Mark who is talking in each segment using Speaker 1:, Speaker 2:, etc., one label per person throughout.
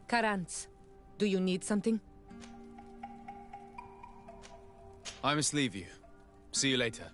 Speaker 1: Karantz, do you need something?
Speaker 2: I must leave you. See you later.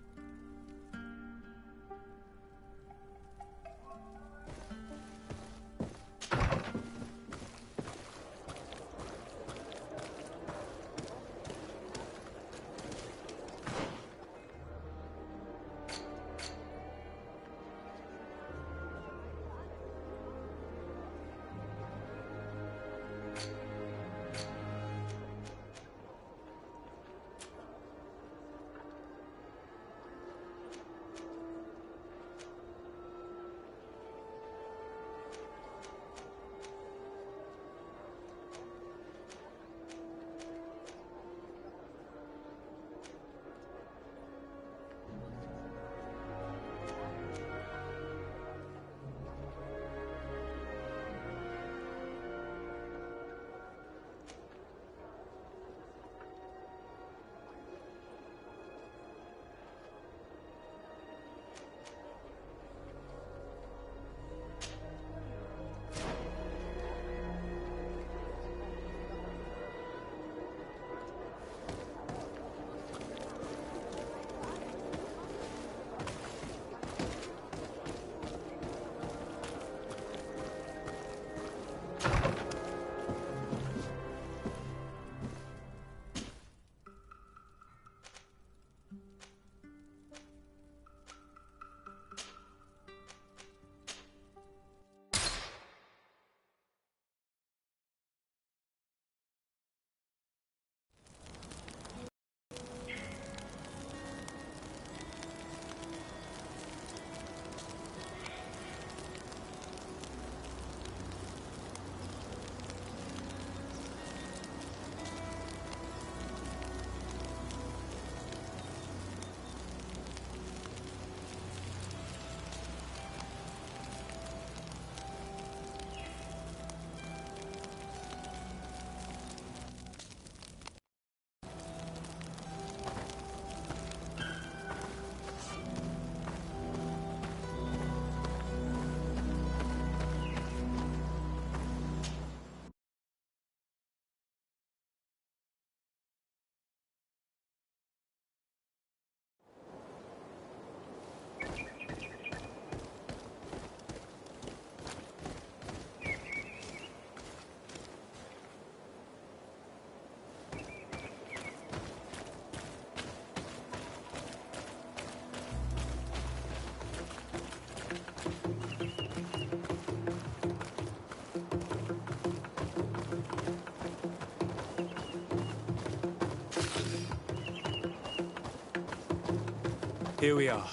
Speaker 2: Here we are.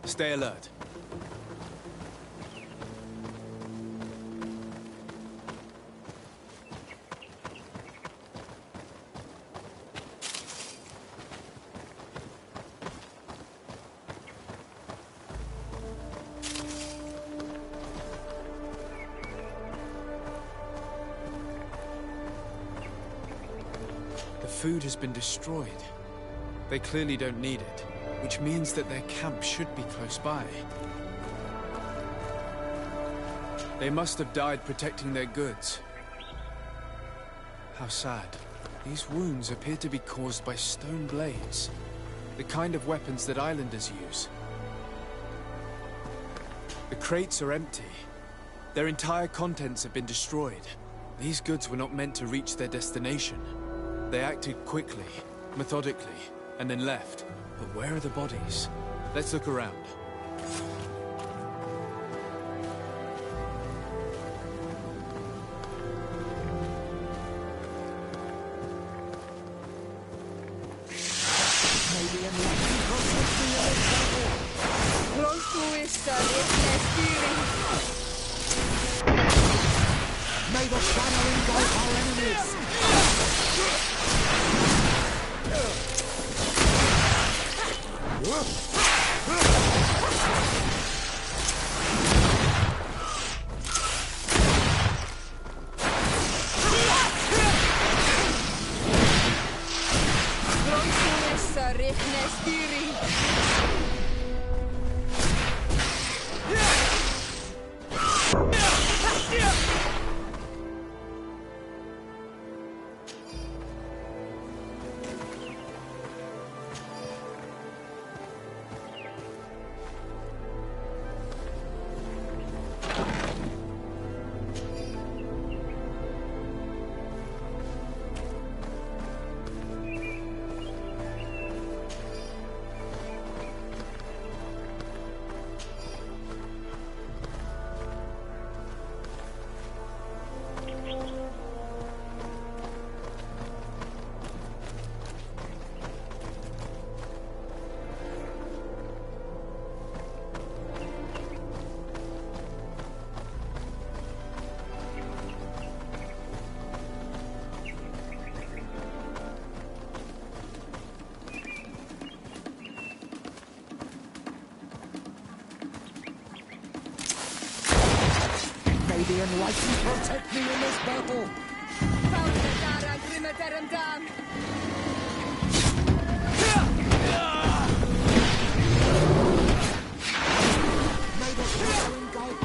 Speaker 2: Stay alert. The food has been destroyed. They clearly don't need it, which means that their camp should be close by. They must have died protecting their goods. How sad. These wounds appear to be caused by stone blades, the kind of weapons that islanders use. The crates are empty. Their entire contents have been destroyed. These goods were not meant to reach their destination. They acted quickly, methodically, and then left. But where are the bodies? Let's look around.
Speaker 3: May the shadow engulf our enemies! the enlightened protect me in this battle. May the shadow engulf.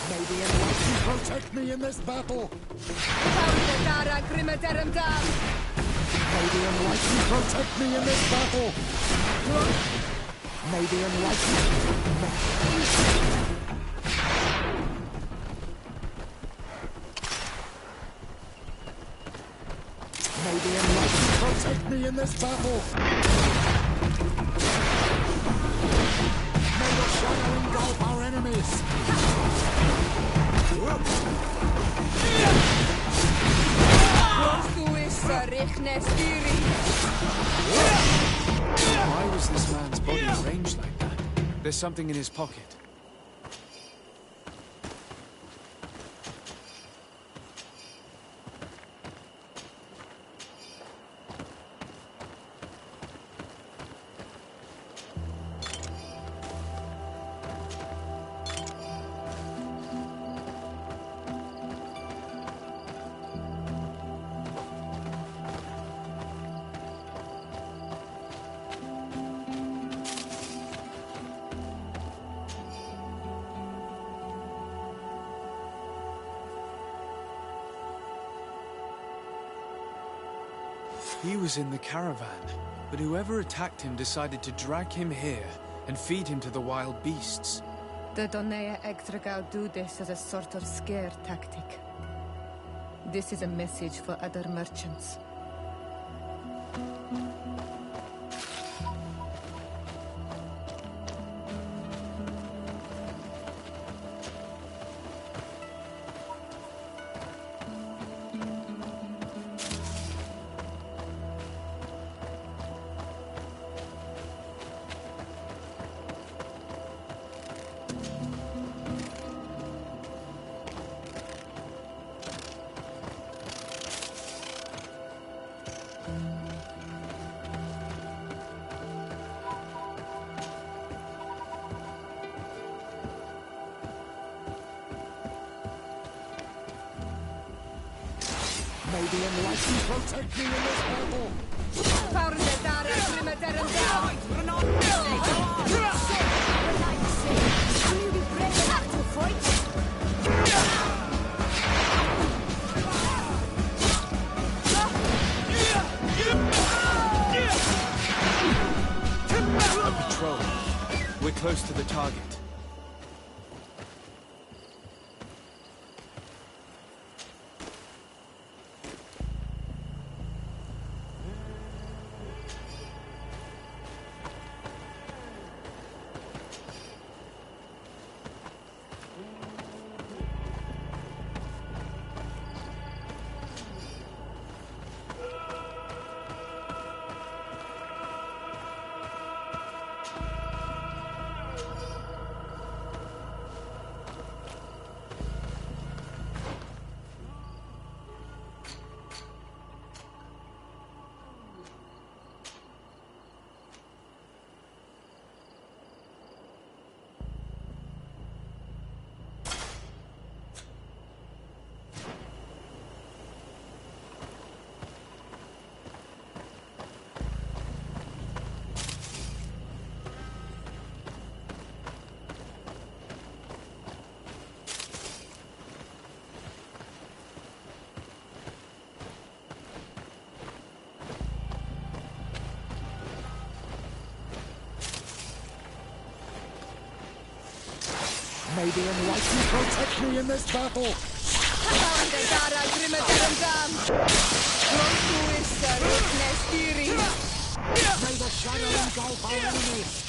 Speaker 3: May the enlightened protect me in this battle. May the enlightened protect me in this battle. May the enlightened... May the enlightened protect me in this battle. May the shadow engulf our enemies.
Speaker 2: Why was this man's body arranged like that? There's something in his pocket. He was in the caravan, but whoever attacked him decided to drag him here and feed him to the wild beasts.
Speaker 1: The Donea Extragao do this as a sort of scare tactic. This is a message for other merchants.
Speaker 3: the enlightened protect me in this battle!
Speaker 4: Will you be brave enough to fight?
Speaker 2: A patrol. We're close to the target.
Speaker 3: May the enlightened protect me in this battle! May the shadow engulf our enemies!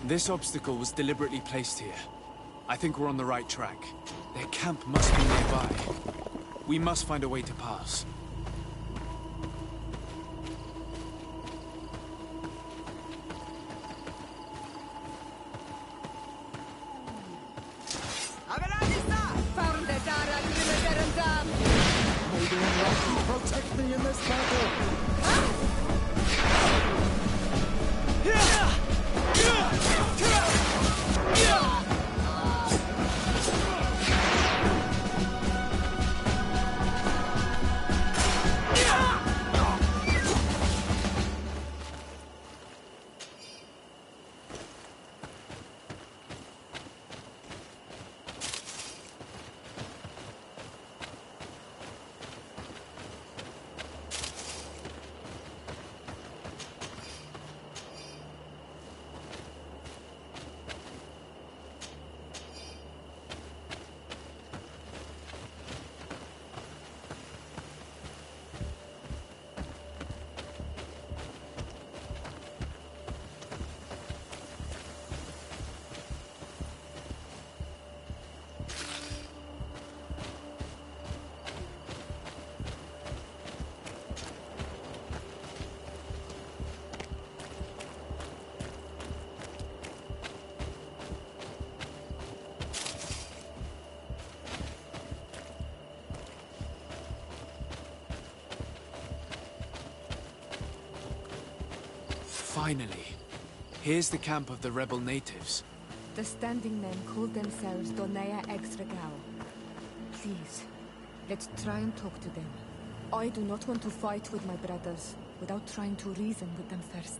Speaker 2: This obstacle was deliberately placed here. I think we're on the right track. Their camp must be nearby. We must find a way to pass.
Speaker 3: May the enlightened protect me in this battle!
Speaker 2: Finally. Here's the camp of the rebel natives.
Speaker 1: The standing men call themselves ExodusDemetreus's. Please, let's try and talk to them. I do not want to fight with my brothers without trying to reason with them first.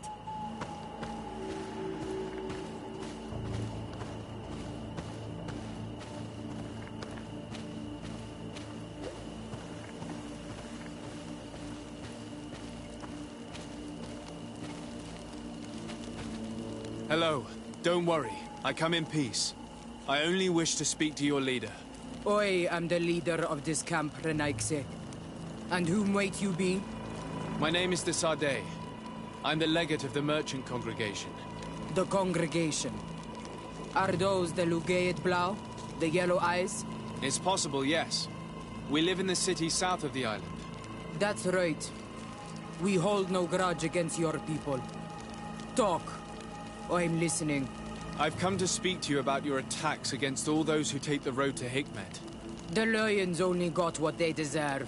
Speaker 2: Hello. Don't worry. I come in peace. I only wish to speak to your leader.
Speaker 5: I am the leader of this camp, Renaikse. And whom might you be?
Speaker 2: My name is Desade. I'm the legate of the merchant congregation.
Speaker 5: The congregation. Are those the Lugeid Blau? The yellow eyes?
Speaker 2: It's possible, yes. We live in the city south of the island.
Speaker 5: That's right. We hold no grudge against your people. Talk. I'm listening.
Speaker 2: I've come to speak to you about your attacks against all those who take the road to Hikmet.
Speaker 5: The Lions only got what they deserve.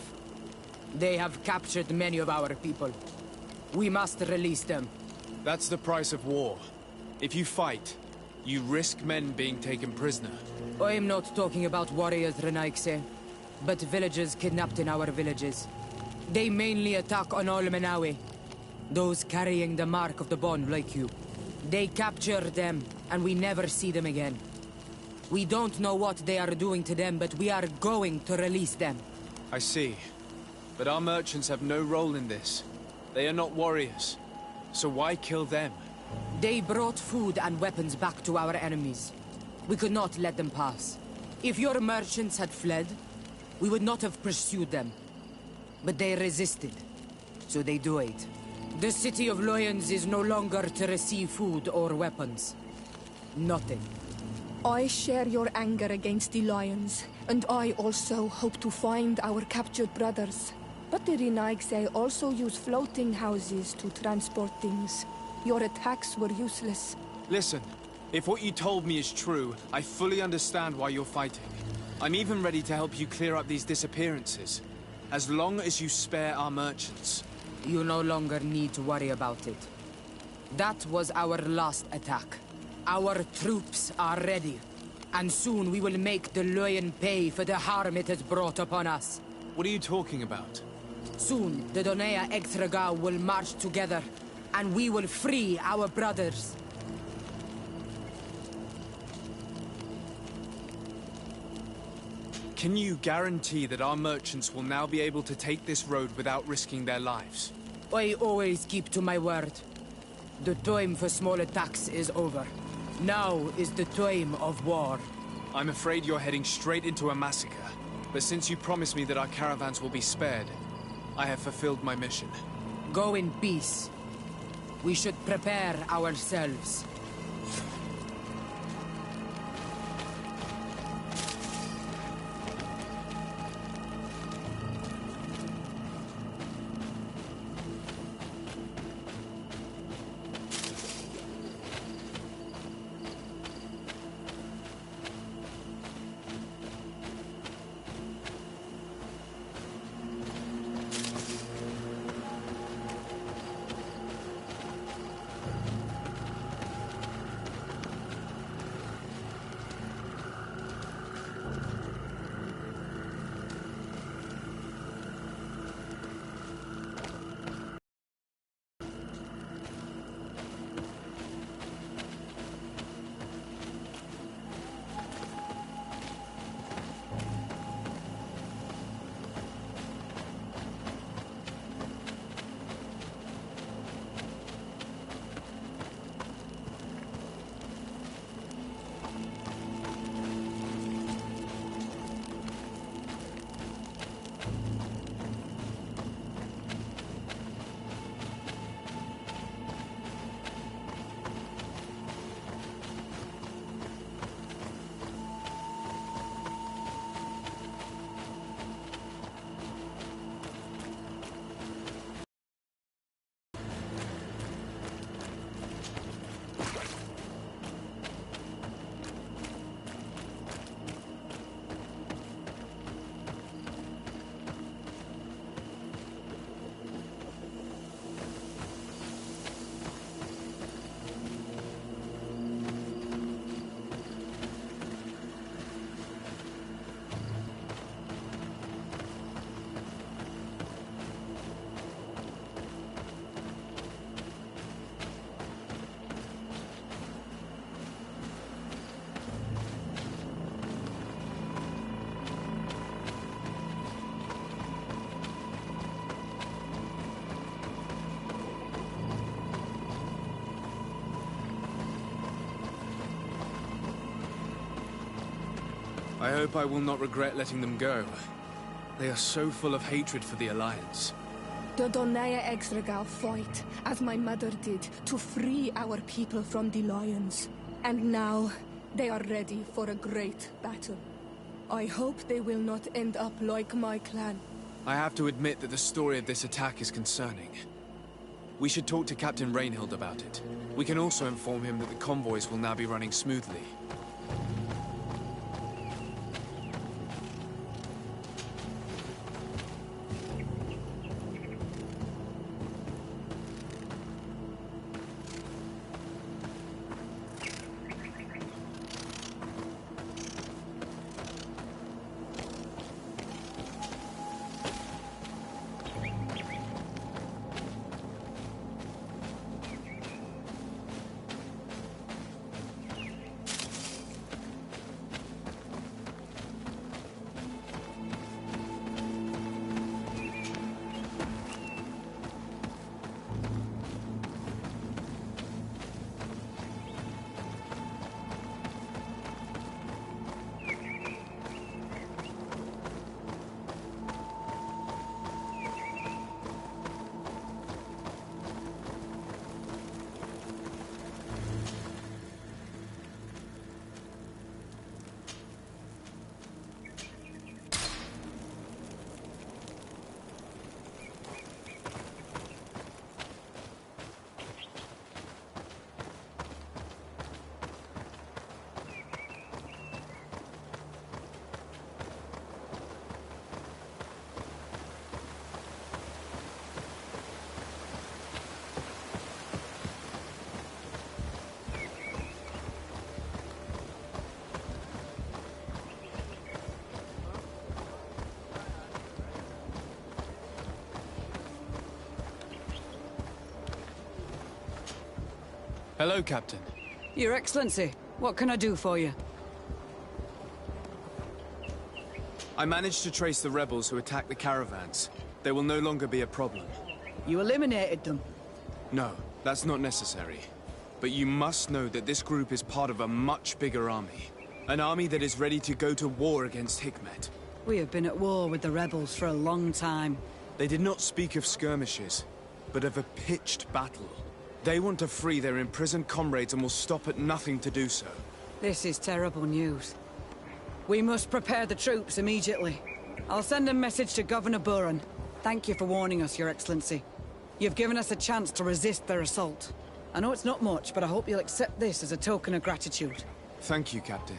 Speaker 5: They have captured many of our people. We must release them.
Speaker 2: That's the price of war. If you fight, you risk men being taken prisoner.
Speaker 5: I am not talking about warriors, Renaikse, but villagers kidnapped in our villages. They mainly attack on all Menawe, those carrying the mark of the bond like you. They capture them, and we never see them again. We don't know what they are doing to them, but we are going to release them.
Speaker 2: I see. But our merchants have no role in this. They are not warriors. So why kill them?
Speaker 5: They brought food and weapons back to our enemies. We could not let them pass. If your merchants had fled, we would not have pursued them. But they resisted, so they died. The city of Lions is no longer to receive food or weapons. Nothing.
Speaker 1: I share your anger against the Lions, and I also hope to find our captured brothers. But the Renaigse also use floating houses to transport things. Your attacks were useless.
Speaker 2: Listen, if what you told me is true, I fully understand why you're fighting. I'm even ready to help you clear up these disappearances, as long as you spare our merchants.
Speaker 5: You no longer need to worry about it. That was our last attack. Our troops are ready, and soon we will make the Lion pay for the harm it has brought upon us.
Speaker 2: What are you talking about?
Speaker 5: Soon, the Donea Exregao will march together, and we will free our brothers.
Speaker 2: Can you guarantee that our merchants will now be able to take this road without risking their lives?
Speaker 5: I always keep to my word. The time for small attacks is over. Now is the time of war.
Speaker 2: I'm afraid you're heading straight into a massacre. But since you promised me that our caravans will be spared, I have fulfilled my mission.
Speaker 5: Go in peace. We should prepare ourselves.
Speaker 2: I hope I will not regret letting them go. They are so full of hatred for the Alliance.
Speaker 1: The Donea Exregao fight, as my mother did, to free our people from the Lions. And now, they are ready for a great battle. I hope they will not end up like my clan.
Speaker 2: I have to admit that the story of this attack is concerning. We should talk to Captain Rainhild about it. We can also inform him that the convoys will now be running smoothly. Hello, Captain.
Speaker 5: Your Excellency, what can I do for you?
Speaker 2: I managed to trace the rebels who attacked the caravans. They will no longer be a problem.
Speaker 5: You eliminated them.
Speaker 2: No, that's not necessary. But you must know that this group is part of a much bigger army. An army that is ready to go to war against Hikmet.
Speaker 5: We have been at war with the rebels for a long time.
Speaker 2: They did not speak of skirmishes, but of a pitched battle. They want to free their imprisoned comrades and will stop at nothing to do so.
Speaker 5: This is terrible news. We must prepare the troops immediately. I'll send a message to Governor Buran. Thank you for warning us, Your Excellency. You've given us a chance to resist their assault. I know it's not much, but I hope you'll accept this as a token of gratitude.
Speaker 2: Thank you, Captain.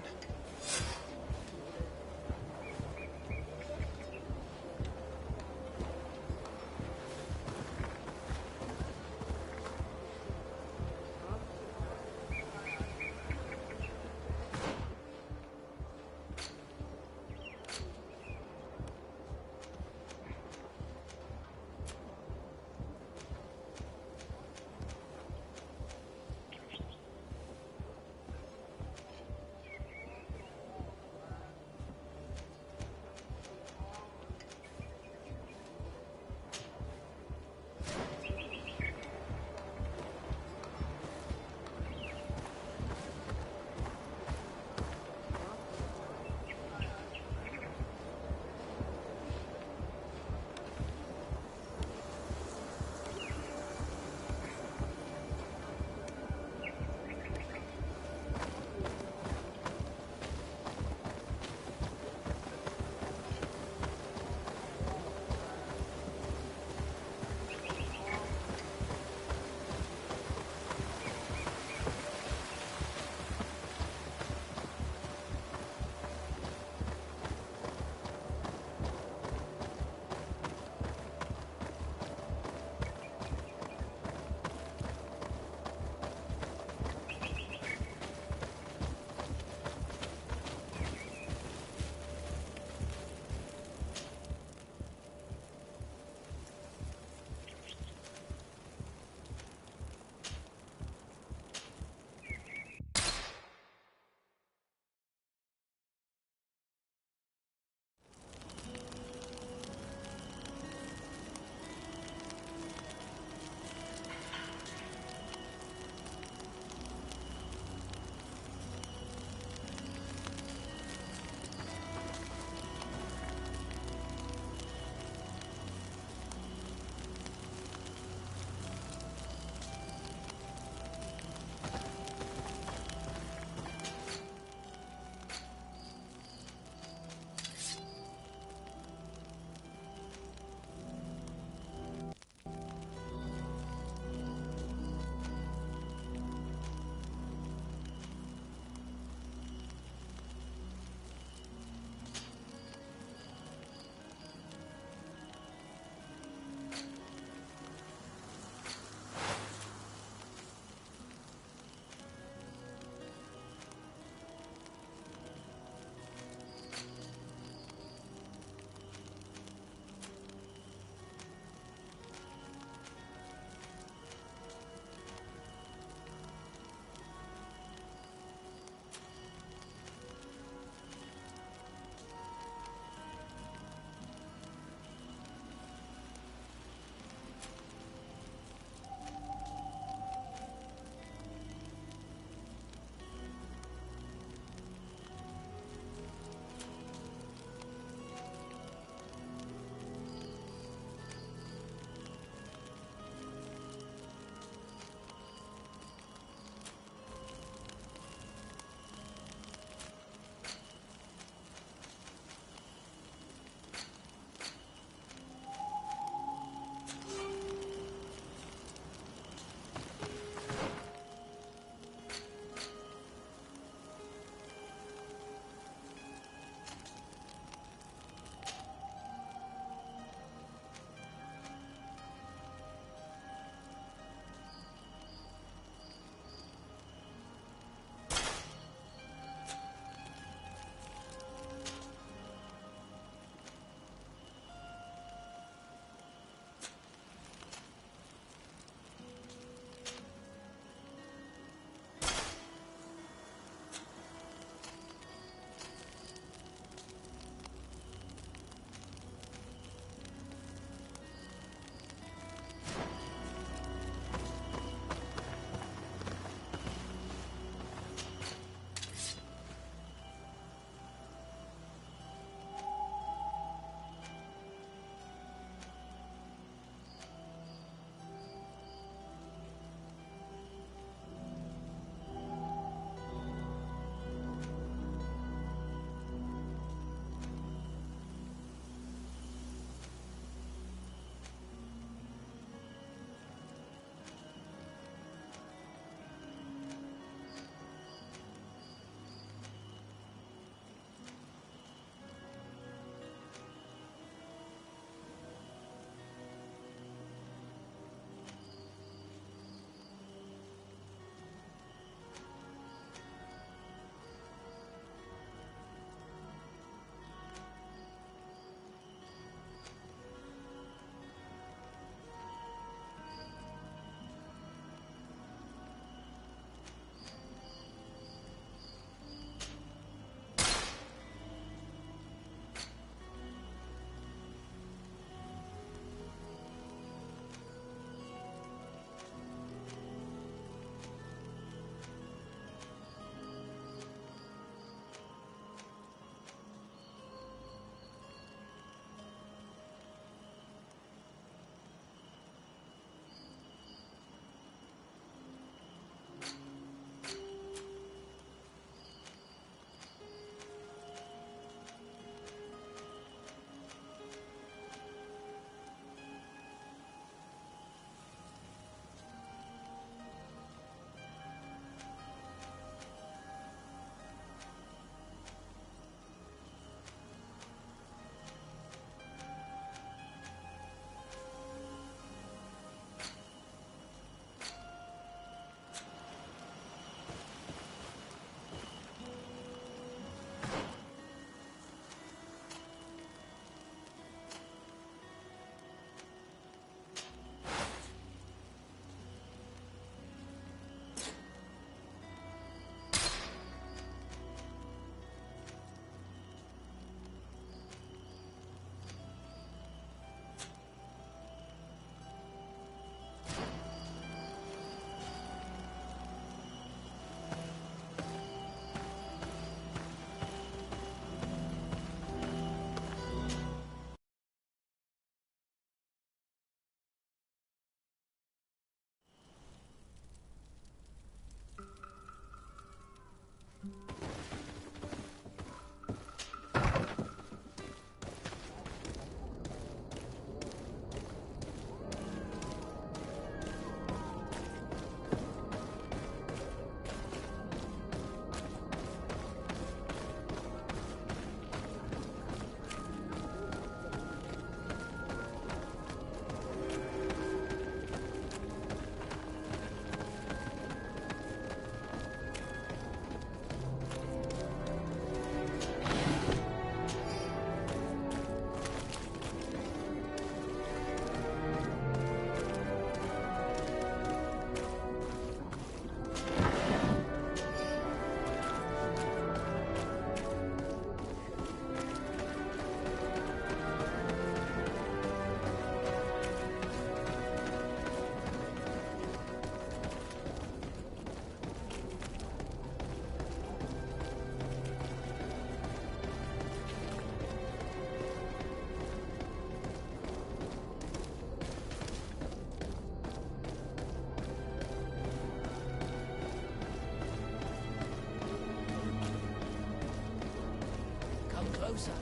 Speaker 6: closer.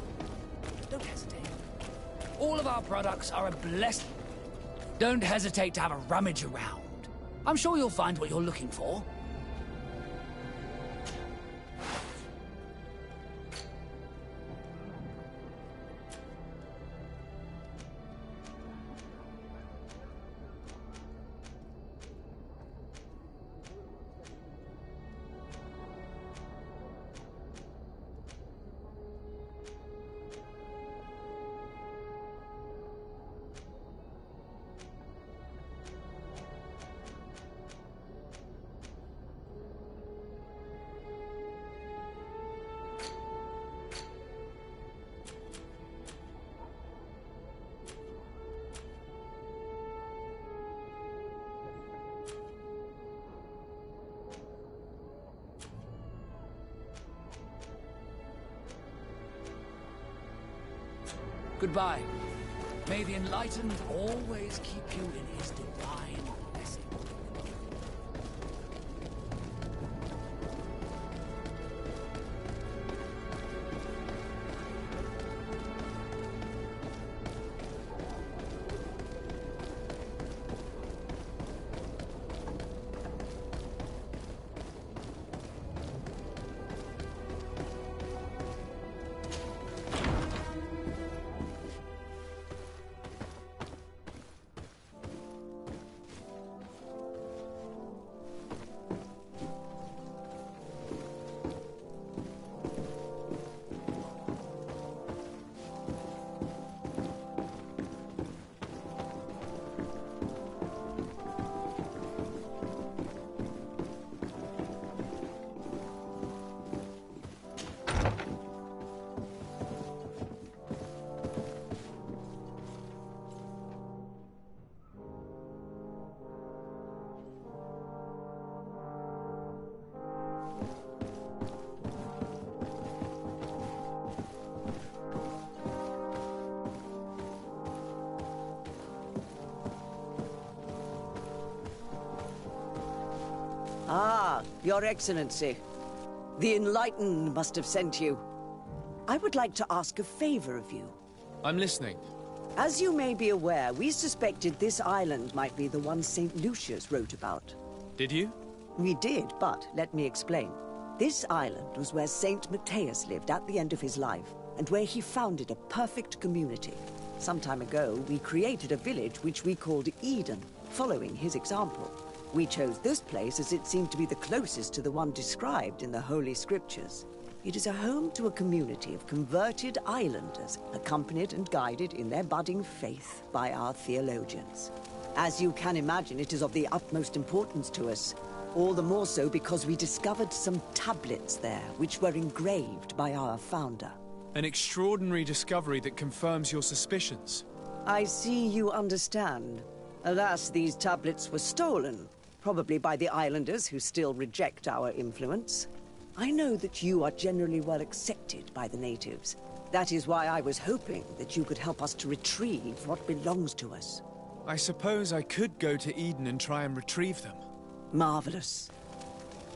Speaker 6: Don't hesitate. All of our products are a blessing. Don't hesitate to have a rummage around. I'm sure you'll find what you're looking for. Goodbye. May the Enlightened always keep you in his divine blessing.
Speaker 7: Ah, Your Excellency. The Enlightened must have sent you. I would like to ask a favor of you.
Speaker 2: I'm listening.
Speaker 7: As you may be aware, we suspected this island might be the one St. Lucius wrote about.
Speaker 2: Did you?
Speaker 7: We did, but let me explain. This island was where St. Mateus lived at the end of his life, and where he founded a perfect community. Some time ago, we created a village which we called Eden, following his example. We chose this place as it seemed to be the closest to the one described in the Holy Scriptures. It is a home to a community of converted islanders, accompanied and guided in their budding faith by our theologians. As you can imagine, it is of the utmost importance to us. All the more so because we discovered some tablets there, which were engraved by our founder.
Speaker 2: An extraordinary discovery that confirms your suspicions.
Speaker 7: I see you understand. Alas, these tablets were stolen, probably by the islanders who still reject our influence. I know that you are generally well accepted by the natives. That is why I was hoping that you could help us to retrieve what belongs to us.
Speaker 2: I suppose I could go to Eden and try and retrieve them.
Speaker 7: Marvelous.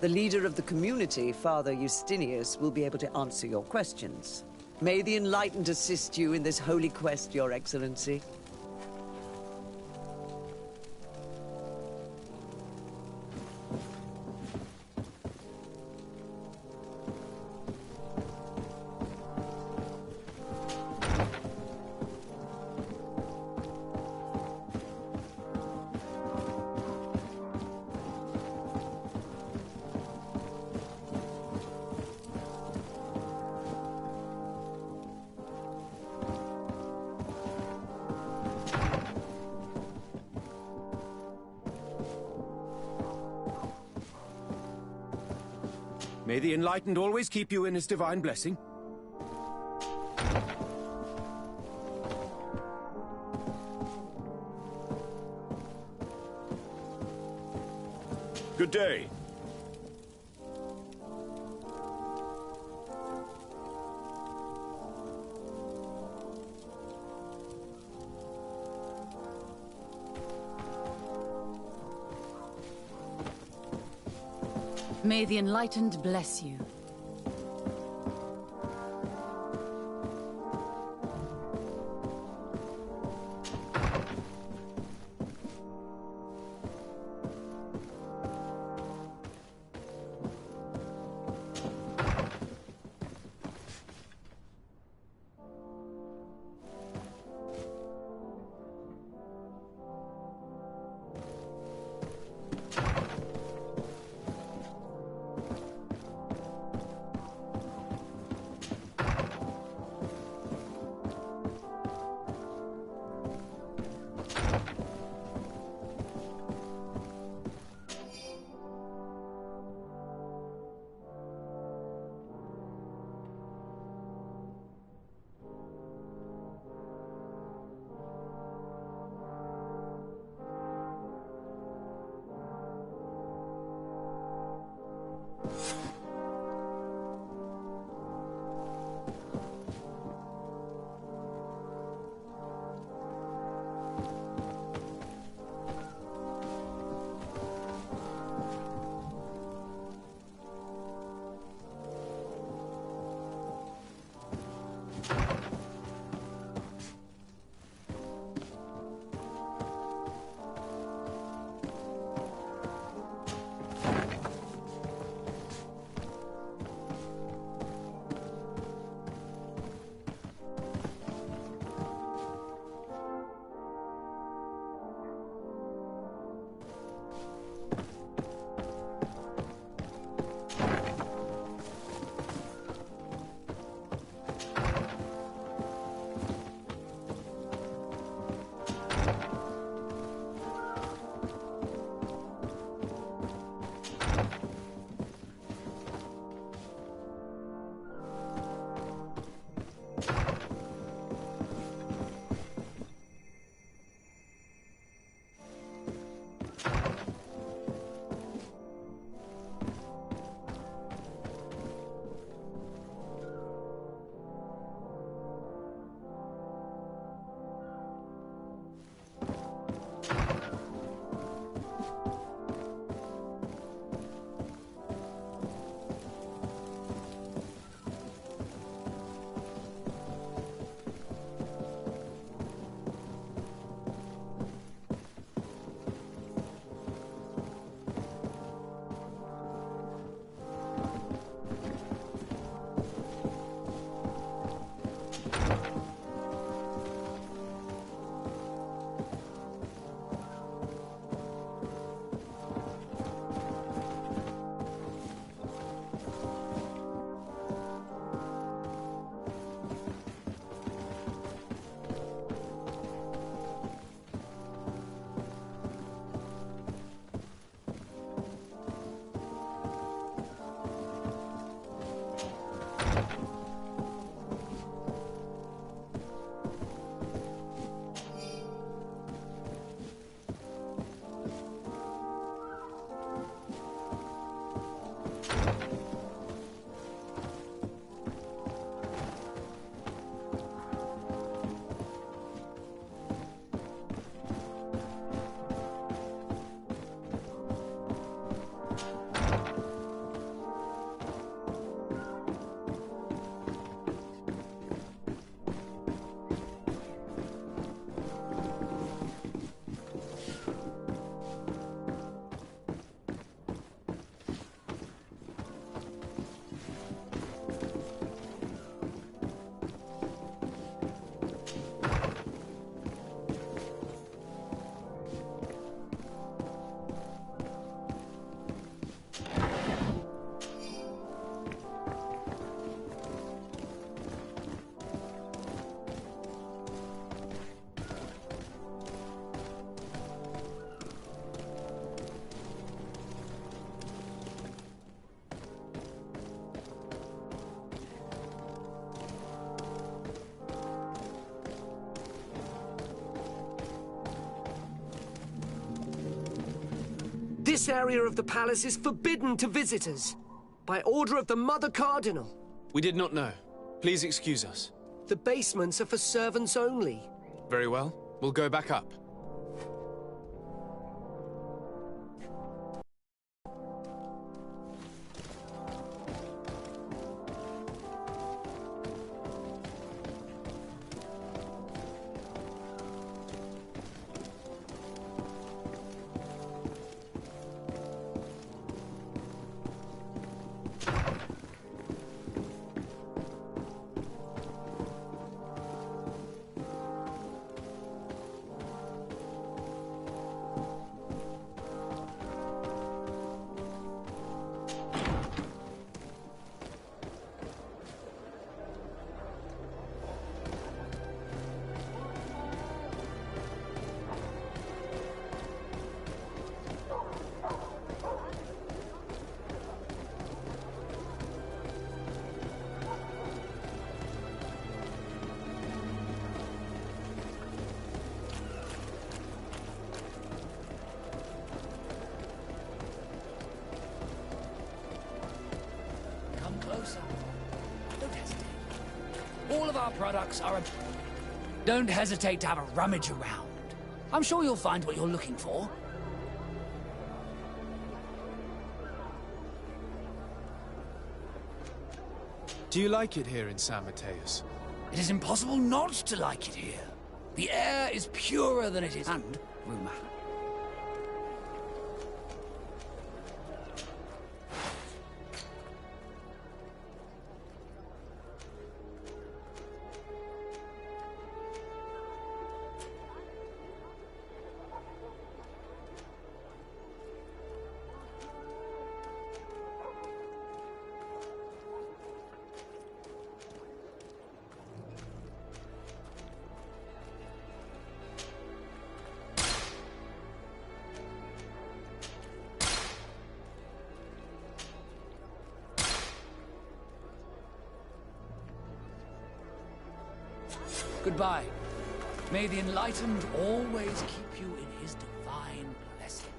Speaker 7: The leader of the community, Father Justinius, will be able to answer your questions. May the Enlightened assist you in this holy quest, Your Excellency.
Speaker 8: May the Enlightened always keep you in his divine blessing.
Speaker 9: Good day.
Speaker 4: May the Enlightened bless you.
Speaker 9: This area of the palace is forbidden to visitors. By order of the Mother Cardinal.
Speaker 2: We did not know. Please excuse us.
Speaker 9: The basements are for servants only.
Speaker 2: Very well. We'll go back up.
Speaker 6: All of our products are Don't hesitate to have a rummage around. I'm sure you'll find what you're looking for.
Speaker 2: Do you like it here in San Mateus?
Speaker 6: It is impossible not to like it here. The air is purer than it is, and rumor. Goodbye. May the enlightened always keep you in his divine blessing.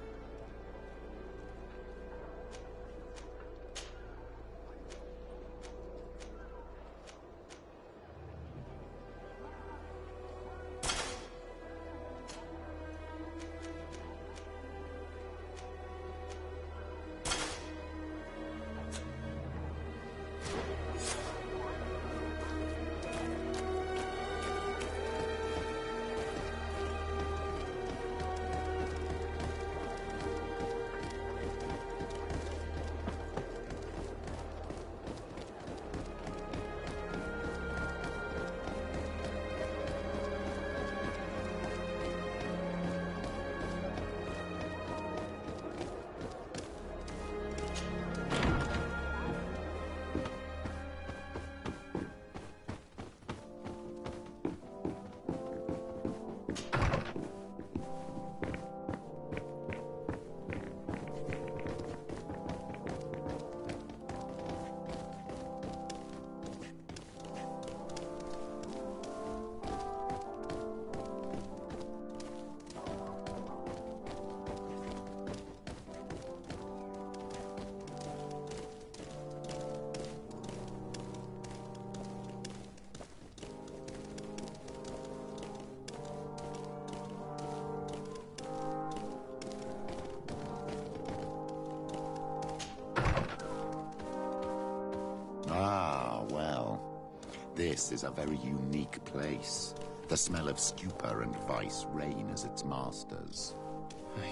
Speaker 10: This is a very unique place. The smell of stupor and vice reign as its masters.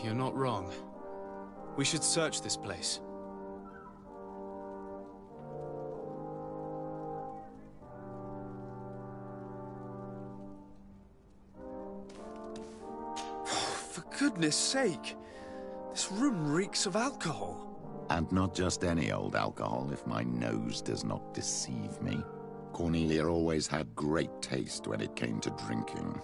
Speaker 2: You're not wrong. We should search this place. For goodness sake! This room reeks of alcohol.
Speaker 10: And not just any old alcohol, if my nose does not deceive me. Cornelia always had great taste when it came to drinking.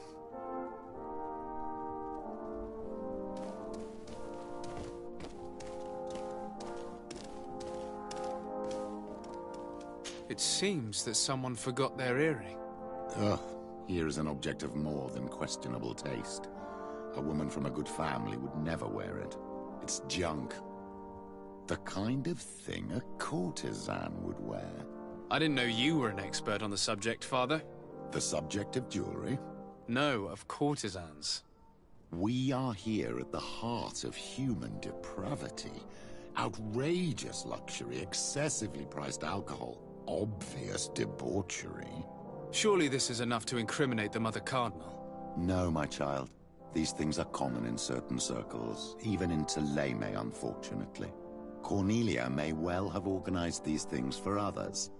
Speaker 2: It seems that someone forgot their earring.
Speaker 10: Ugh, here is an object of more than questionable taste. A woman from a good family would never wear it. It's junk. The kind of thing a courtesan would wear.
Speaker 2: I didn't know you were an expert on the subject, Father.
Speaker 10: The subject of jewelry?
Speaker 2: No, of courtesans.
Speaker 10: We are here at the heart of human depravity. Outrageous luxury, excessively priced alcohol, obvious debauchery.
Speaker 2: Surely this is enough to incriminate the Mother Cardinal.
Speaker 10: No, my child. These things are common in certain circles, even in Thélème, unfortunately. Cornelia may well have organized these things for others.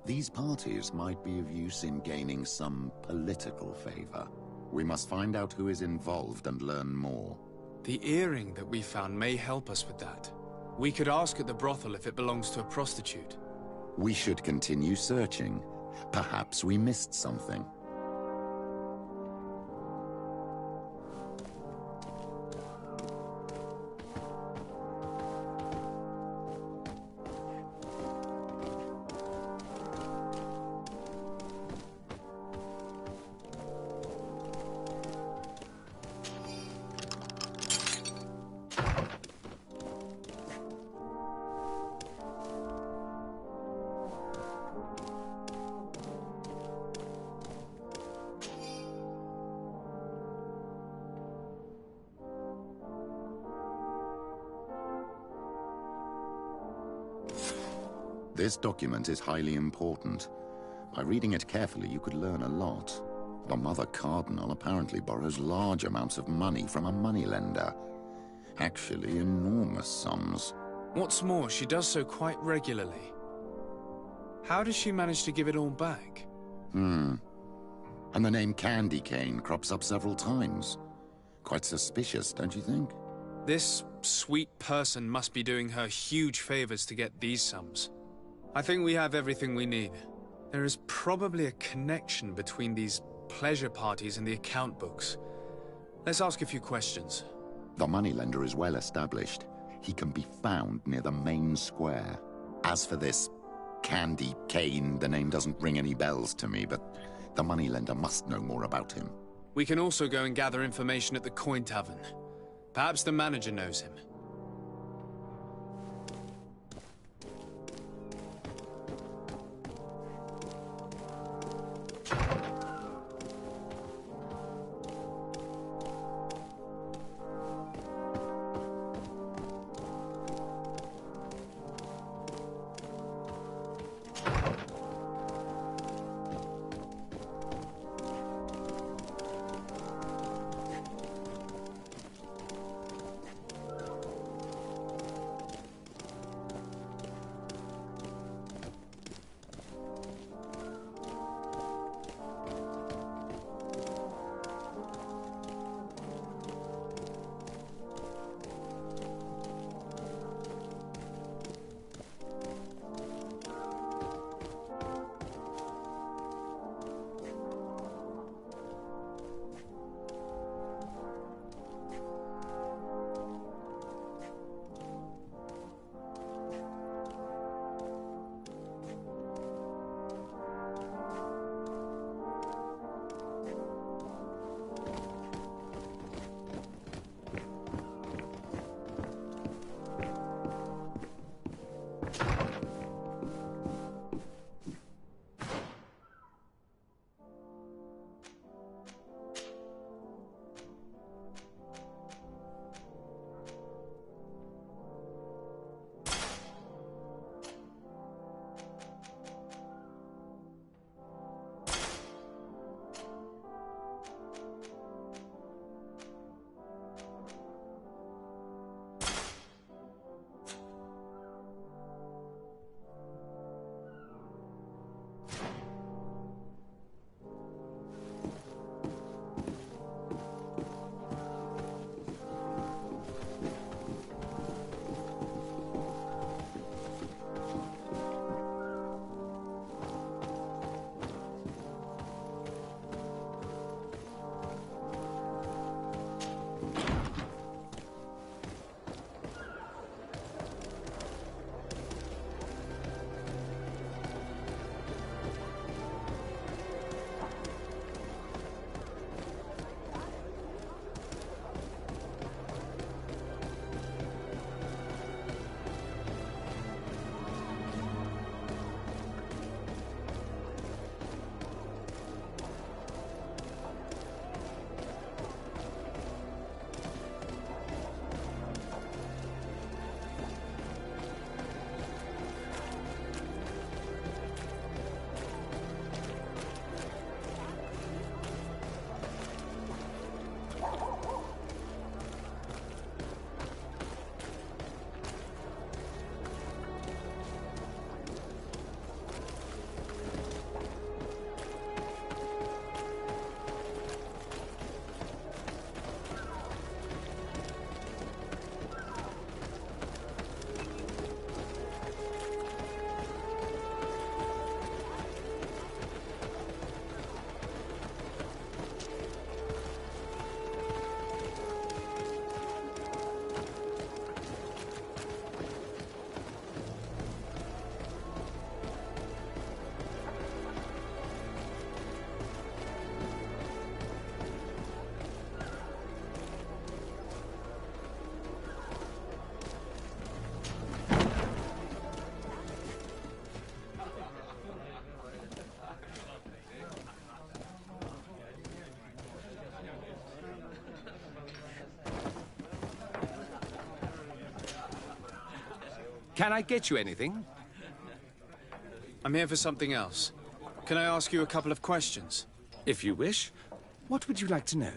Speaker 10: These parties might be of use in gaining some political favor. We must find out who is involved and learn more.
Speaker 2: The earring that we found may help us with that. We could ask at the brothel if it belongs to a prostitute.
Speaker 10: We should continue searching. Perhaps we missed something. This document is highly important. By reading it carefully, you could learn a lot. The Mother Cardinal apparently borrows large amounts of money from a moneylender. Actually, enormous sums.
Speaker 2: What's more, she does so quite regularly. How does she manage to give it all back?
Speaker 10: And the name Candy Cane crops up several times. Quite suspicious, don't you think?
Speaker 2: This sweet person must be doing her huge favors to get these sums. I think we have everything we need. There is probably a connection between these pleasure parties and the account books. Let's ask a few questions.
Speaker 10: The moneylender is well established. He can be found near the main square. As for this Candy Cane, the name doesn't ring any bells to me, but the moneylender must know more about him.
Speaker 2: We can also go and gather information at the Coin Tavern. Perhaps the manager knows him.
Speaker 8: Can I get you anything?
Speaker 2: I'm here for something else. Can I ask you a couple of questions?
Speaker 8: If you wish. What would you like to know?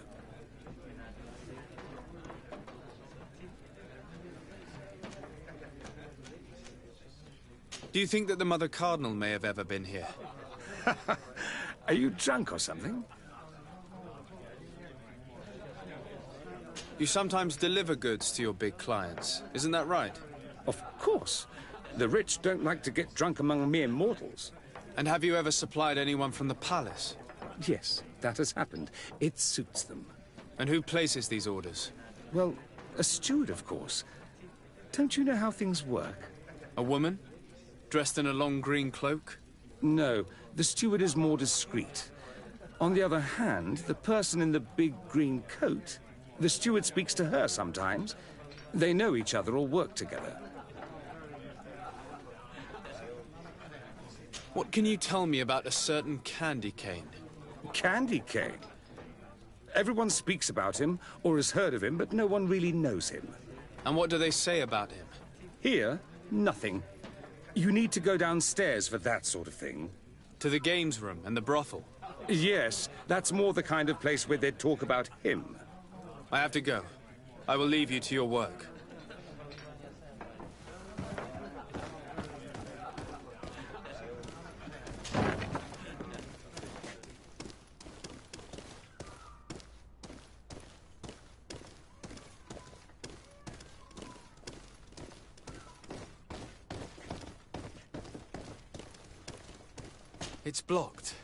Speaker 2: Do you think that the Mother Cardinal may have ever been here?
Speaker 8: Are you drunk or something?
Speaker 2: You sometimes deliver goods to your big clients, isn't that right?
Speaker 8: Of course. The rich don't like to get drunk among mere mortals.
Speaker 2: And have you ever supplied anyone from the palace?
Speaker 8: Yes, that has happened. It suits them.
Speaker 2: And who places these orders?
Speaker 8: Well, a steward, of course. Don't you know how things work?
Speaker 2: A woman? Dressed in a long green cloak?
Speaker 8: No, the steward is more discreet. On the other hand, the person in the big green coat, the steward speaks to her sometimes. They know each other or work together.
Speaker 2: What can you tell me about a certain candy cane?
Speaker 8: Candy cane? Everyone speaks about him, or has heard of him, but no one really knows him.
Speaker 2: And what do they say about him?
Speaker 8: Here, nothing. You need to go downstairs for that sort of thing.
Speaker 2: To the games room and the brothel?
Speaker 8: Yes, that's more the kind of place where they'd talk about him.
Speaker 2: I have to go. I will leave you to your work. It's blocked.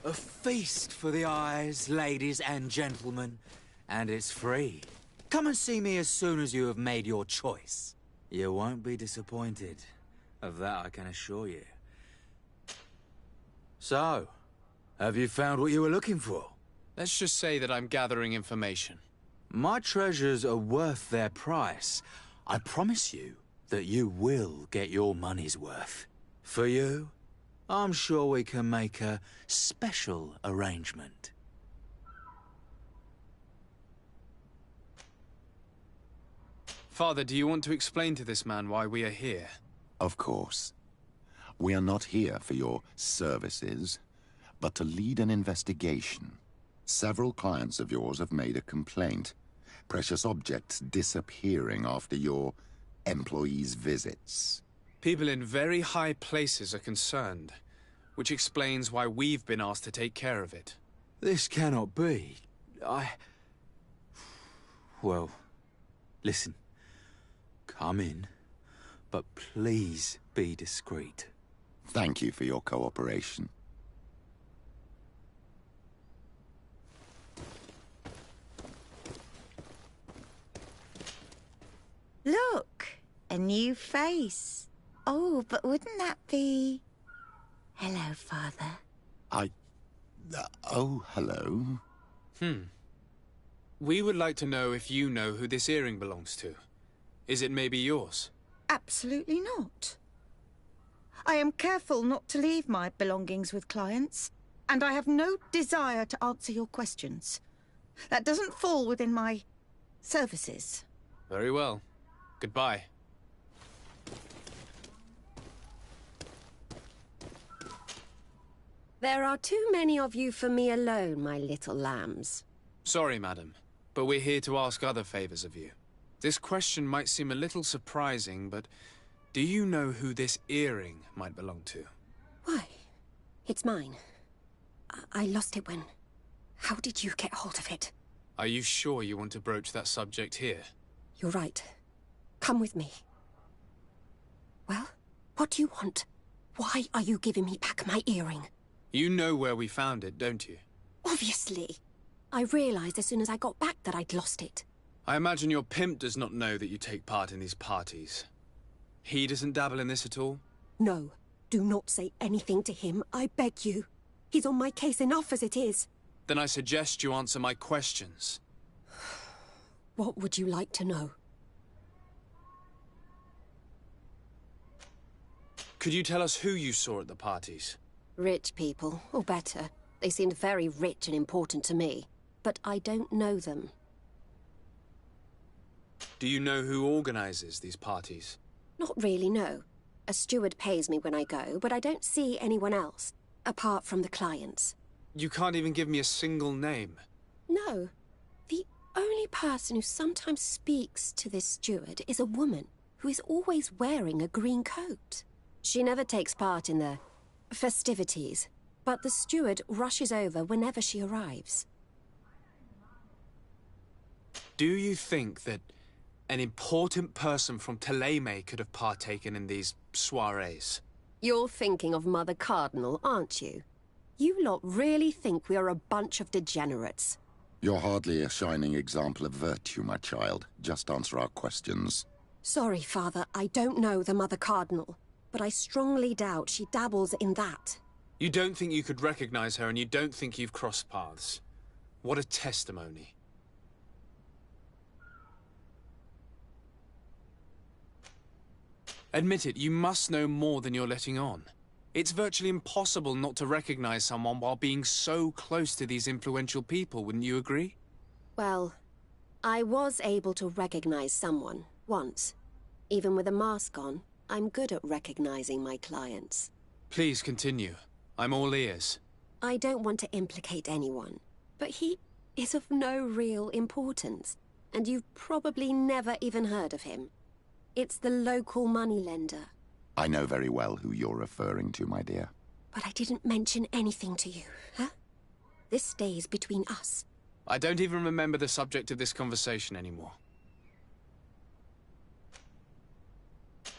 Speaker 11: A feast for the eyes, ladies and gentlemen, and it's free. Come and see me as soon as you have made your choice. You won't be disappointed. Of that I can assure you. So, have you found what you were looking for?
Speaker 2: Let's just say that I'm gathering information.
Speaker 11: My treasures are worth their price. I promise you that you will get your money's worth. For you, I'm sure we can make a special arrangement.
Speaker 2: Father, do you want to explain to this man why we are here?
Speaker 10: Of course. We are not here for your services, but to lead an investigation. Several clients of yours have made a complaint. Precious objects disappearing after your employees' visits.
Speaker 2: People in very high places are concerned, which explains why we've been asked to take care of it.
Speaker 11: This cannot be. Well, listen. Come in, but please be discreet.
Speaker 10: Thank you for your cooperation.
Speaker 12: Look, a new face. Oh, but wouldn't that be... Hello, Father.
Speaker 10: Oh, hello.
Speaker 2: We would like to know if you know who this earring belongs to. Is it maybe yours?
Speaker 12: Absolutely not. I am careful not to leave my belongings with clients, and I have no desire to answer your questions. That doesn't fall within my services.
Speaker 2: Very well. Goodbye.
Speaker 13: There are too many of you for me alone, my little lambs.
Speaker 2: Sorry, madam, but we're here to ask other favors of you. This question might seem a little surprising, but do you know who this earring might belong to?
Speaker 13: Why? It's mine. I lost it when... How did you get hold of it?
Speaker 2: Are you sure you want to broach that subject here?
Speaker 13: You're right. Come with me. Well, what do you want? Why are you giving me back my earring?
Speaker 2: You know where we found it, don't you?
Speaker 13: Obviously. I realized as soon as I got back that I'd lost it.
Speaker 2: I imagine your pimp does not know that you take part in these parties. He doesn't dabble in this at all?
Speaker 13: No, do not say anything to him, I beg you. He's on my case enough as it is.
Speaker 2: Then I suggest you answer my questions.
Speaker 13: What would you like to know?
Speaker 2: Could you tell us who you saw at the parties?
Speaker 13: Rich people, or better. They seemed very rich and important to me. But I don't know them.
Speaker 2: Do you know who organizes these parties?
Speaker 13: Not really, no. A steward pays me when I go, but I don't see anyone else, apart from the clients.
Speaker 2: You can't even give me a single name.
Speaker 13: No. The only person who sometimes speaks to this steward is a woman who is always wearing a green coat. She never takes part in the festivities, but the steward rushes over whenever she arrives.
Speaker 2: Do you think that an important person from Thélème could have partaken in these soirees?
Speaker 13: You're thinking of Mother Cardinal, aren't you? You lot really think we are a bunch of degenerates.
Speaker 10: You're hardly a shining example of virtue, my child. Just answer our questions.
Speaker 13: Sorry, Father, I don't know the Mother Cardinal, but I strongly doubt she dabbles in that.
Speaker 2: You don't think you could recognize her, and you don't think you've crossed paths. What a testimony. Admit it, you must know more than you're letting on. It's virtually impossible not to recognize someone while being so close to these influential people, wouldn't you agree?
Speaker 13: Well, I was able to recognize someone, once. Even with a mask on, I'm good at recognizing my clients.
Speaker 2: Please continue. I'm all ears.
Speaker 13: I don't want to implicate anyone, but he is of no real importance, and you've probably never even heard of him. It's the local moneylender.
Speaker 10: I know very well who you're referring to, my dear.
Speaker 13: But I didn't mention anything to you, huh? This stays between us.
Speaker 2: I don't even remember the subject of this conversation anymore.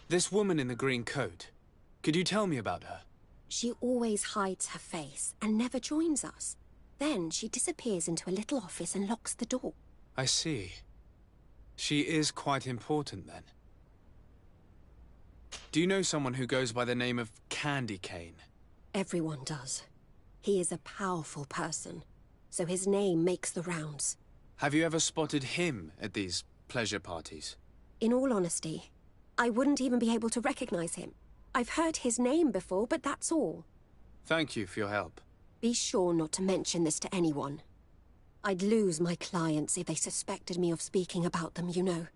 Speaker 2: This woman in the green coat, could you tell me about her?
Speaker 13: She always hides her face and never joins us. Then she disappears into a little office and locks the door.
Speaker 2: I see. She is quite important, then. Do you know someone who goes by the name of Candy Cane?
Speaker 13: Everyone does. He is a powerful person, so his name makes the rounds.
Speaker 2: Have you ever spotted him at these pleasure parties?
Speaker 13: In all honesty, I wouldn't even be able to recognize him. I've heard his name before, but that's all.
Speaker 2: Thank you for your help.
Speaker 13: Be sure not to mention this to anyone. I'd lose my clients if they suspected me of speaking about them, you know.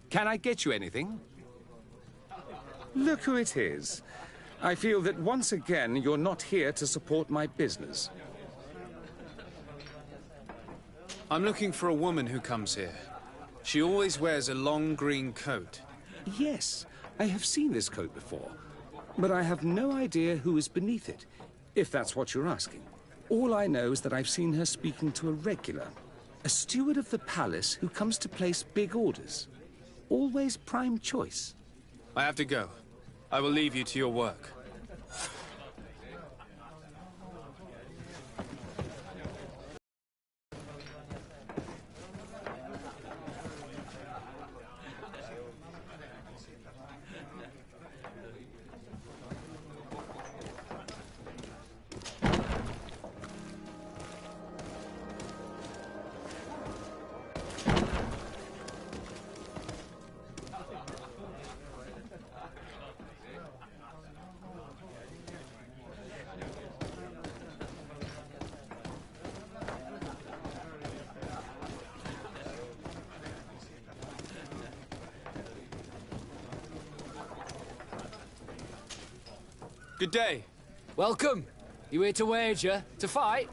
Speaker 8: Can I get you anything? Look who it is. I feel that once again you're not here to support my business.
Speaker 2: I'm looking for a woman who comes here. She always wears a long green coat.
Speaker 8: Yes, I have seen this coat before, but I have no idea who is beneath it, if that's what you're asking. All I know is that I've seen her speaking to a regular, a steward of the palace who comes to place big orders. Always prime choice.
Speaker 2: I have to go. I will leave you to your work. Good day.
Speaker 6: Welcome. You here to wager? To fight?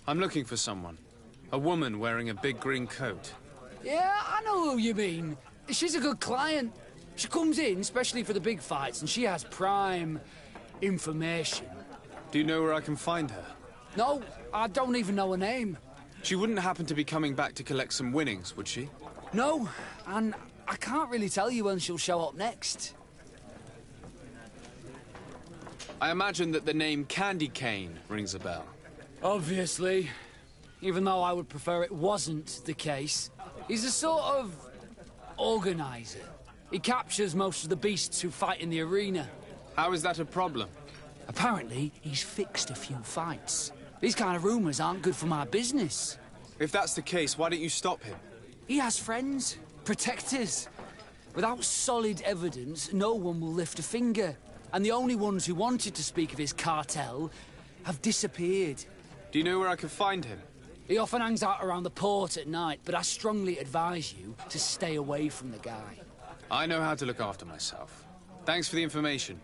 Speaker 2: I'm looking for someone. A woman wearing a big green coat.
Speaker 6: Yeah, I know who you mean. She's a good client. She comes in especially for the big fights, and she has prime information.
Speaker 2: Do you know where I can find her?
Speaker 6: No, I don't even know her name.
Speaker 2: She wouldn't happen to be coming back to collect some winnings, would she?
Speaker 6: No, and I can't really tell you when she'll show up next.
Speaker 2: I imagine that the name Candy Cane rings a bell.
Speaker 6: Obviously. Even though I would prefer it wasn't the case. He's a sort of organizer. He captures most of the beasts who fight in the arena.
Speaker 2: How is that a problem?
Speaker 6: Apparently, he's fixed a few fights. These kind of rumors aren't good for my business.
Speaker 2: If that's the case, why don't you stop him?
Speaker 6: He has friends, protectors. Without solid evidence, no one will lift a finger. And the only ones who wanted to speak of his cartel have disappeared.
Speaker 2: Do you know where I can find him?
Speaker 6: He often hangs out around the port at night, but I strongly advise you to stay away from the guy.
Speaker 2: I know how to look after myself. Thanks for the information.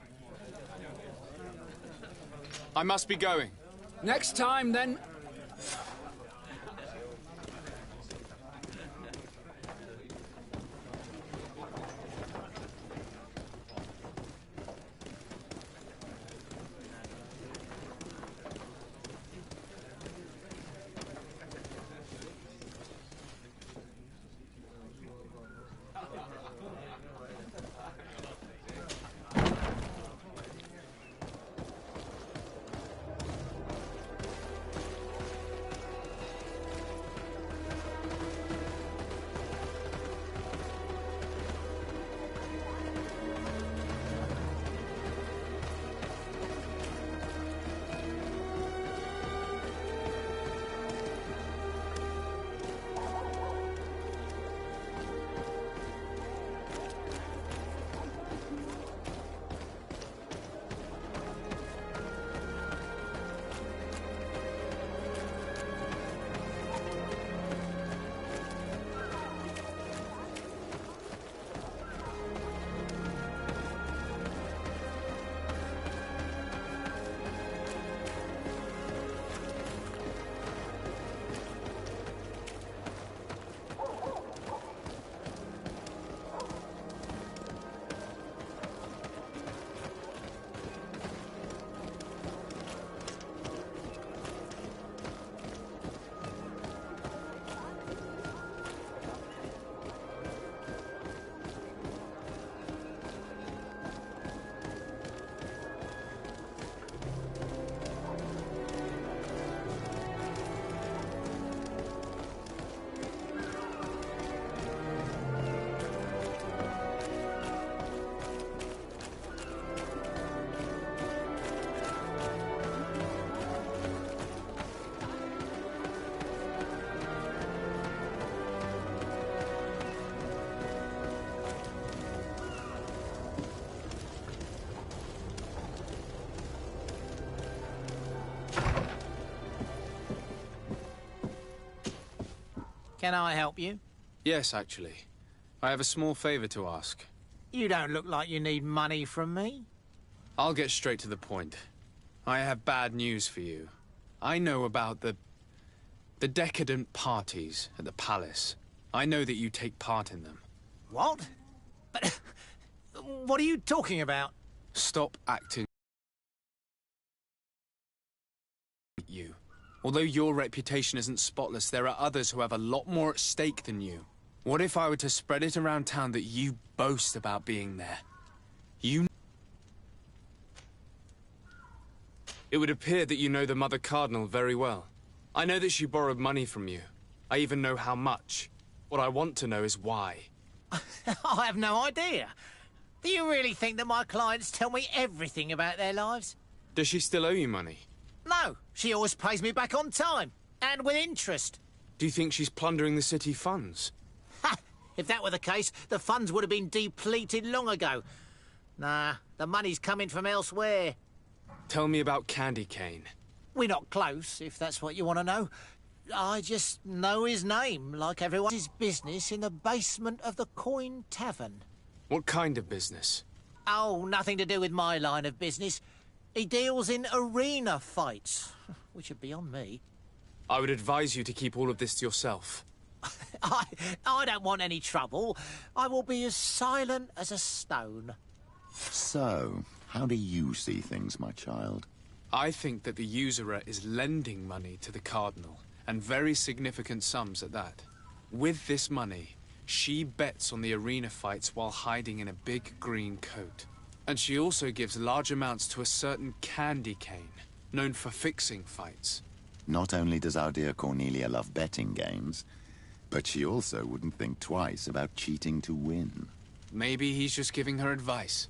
Speaker 2: I must be going.
Speaker 6: Next time, then.
Speaker 14: Can I help you?
Speaker 2: Yes, actually. I have a small favor to ask.
Speaker 14: You don't look like you need money from me.
Speaker 2: I'll get straight to the point. I have bad news for you. I know about the decadent parties at the palace. I know that you take part in them.
Speaker 14: What? But what are you talking about?
Speaker 2: Stop acting you. Although your reputation isn't spotless, there are others who have a lot more at stake than you. What if I were to spread it around town that you boast about being there? It would appear that you know the Mother Cardinal very well. I know that she borrowed money from you. I even know how much. What I want to know is why.
Speaker 14: I have no idea. Do you really think that my clients tell me everything about their lives?
Speaker 2: Does she still owe you money?
Speaker 14: No, she always pays me back on time, and with interest.
Speaker 2: Do you think she's plundering the city funds?
Speaker 14: Ha! If that were the case, the funds would have been depleted long ago. Nah, the money's coming from elsewhere.
Speaker 2: Tell me about Candy Cane.
Speaker 14: We're not close, if that's what you want to know. I just know his name, like everyone's business in the basement of the Coin Tavern.
Speaker 2: What kind of business?
Speaker 14: Oh, nothing to do with my line of business. He deals in arena fights, which are beyond me.
Speaker 2: I would advise you to keep all of this to yourself.
Speaker 14: I don't want any trouble. I will be as silent as a stone.
Speaker 10: So, how do you see things, my child?
Speaker 2: I think that the usurer is lending money to the Cardinal, and very significant sums at that. With this money, she bets on the arena fights while hiding in a big green coat. And she also gives large amounts to a certain candy cane, known for fixing fights.
Speaker 10: Not only does our dear Cornelia love betting games, but she also wouldn't think twice about cheating to win.
Speaker 2: Maybe he's just giving her advice.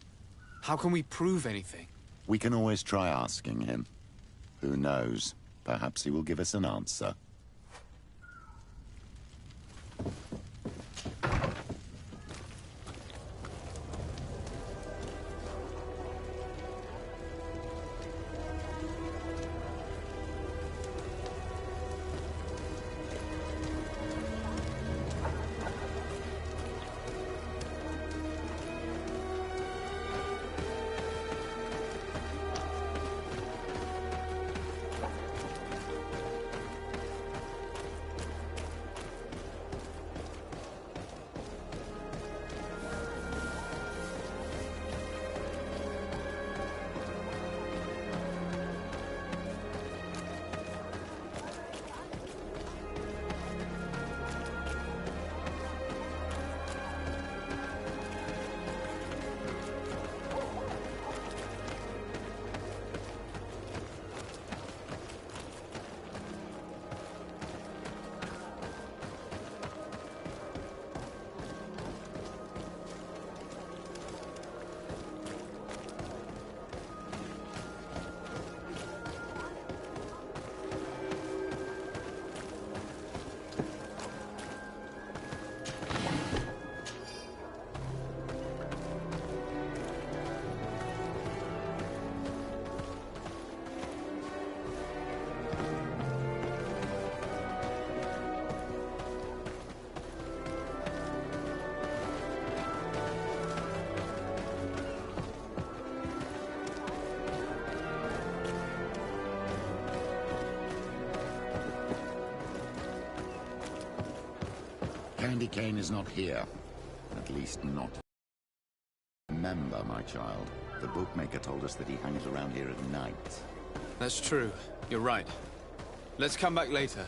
Speaker 2: How can we prove anything?
Speaker 10: We can always try asking him. Who knows? Perhaps he will give us an answer. Candy Cane is not here. At least not. Remember, my child, the bookmaker told us that he hangs around here at night.
Speaker 2: That's true. You're right. Let's come back later.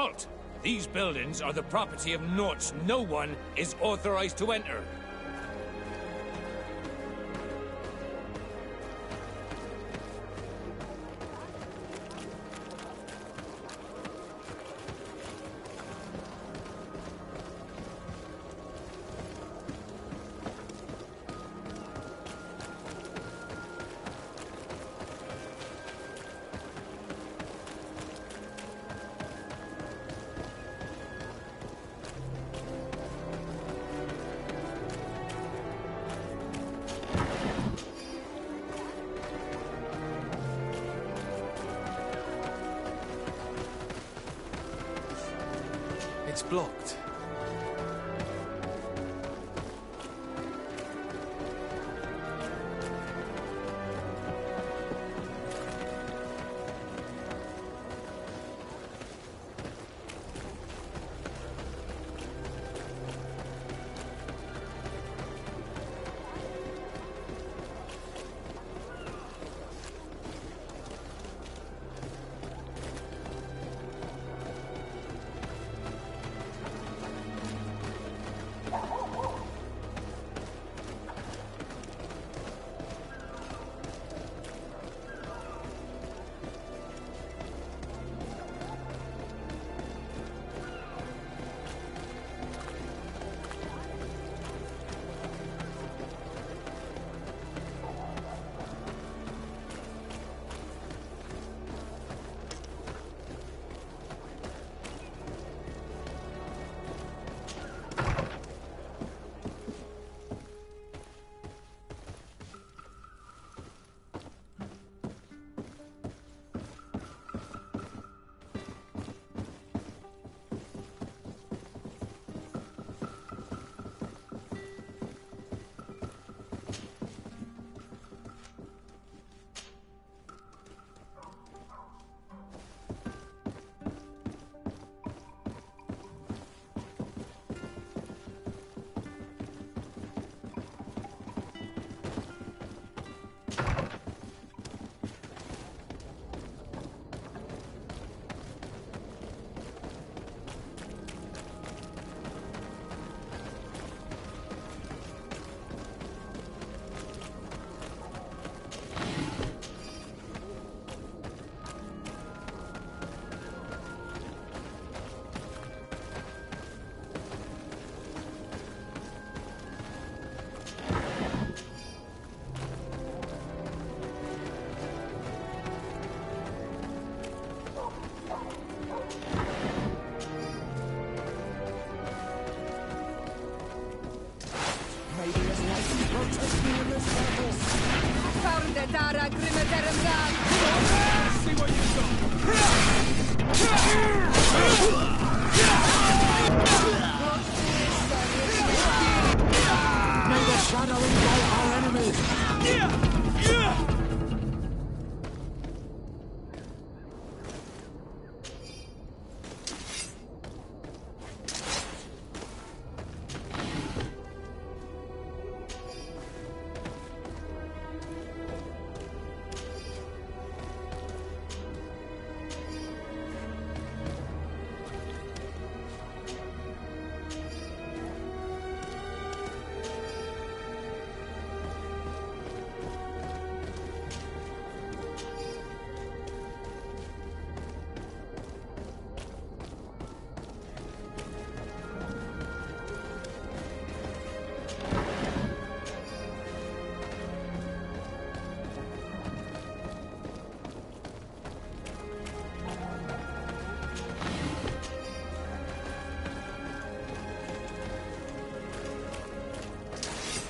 Speaker 15: Halt! These buildings are the property of Norts. No one is authorized to enter.
Speaker 2: It's blocked.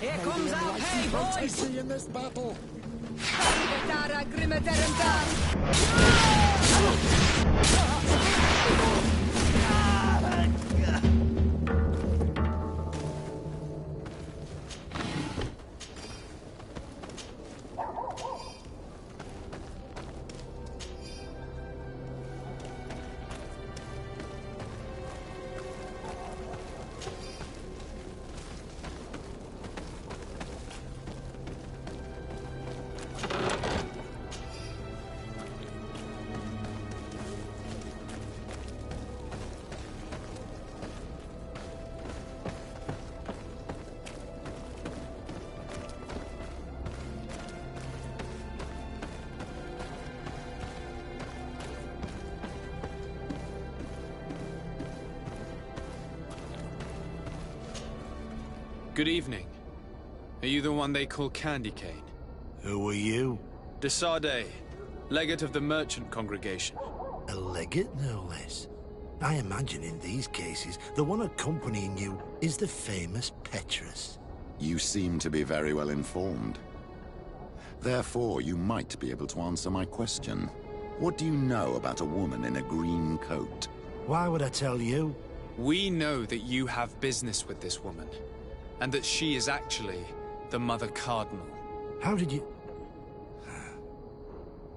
Speaker 3: Here comes our pay, boys! In this battle.
Speaker 2: Good evening. Are you the one they call Candy Cane?
Speaker 16: Who are you?
Speaker 2: Desade, legate of the merchant congregation.
Speaker 16: A legate, no less. I imagine in these cases, the one accompanying you is the famous Petrus.
Speaker 10: You seem to be very well informed. Therefore, you might be able to answer my question. What do you know about a woman in a green coat?
Speaker 16: Why would I tell you?
Speaker 2: We know that you have business with this woman, and that she is actually the Mother Cardinal.
Speaker 16: How did you...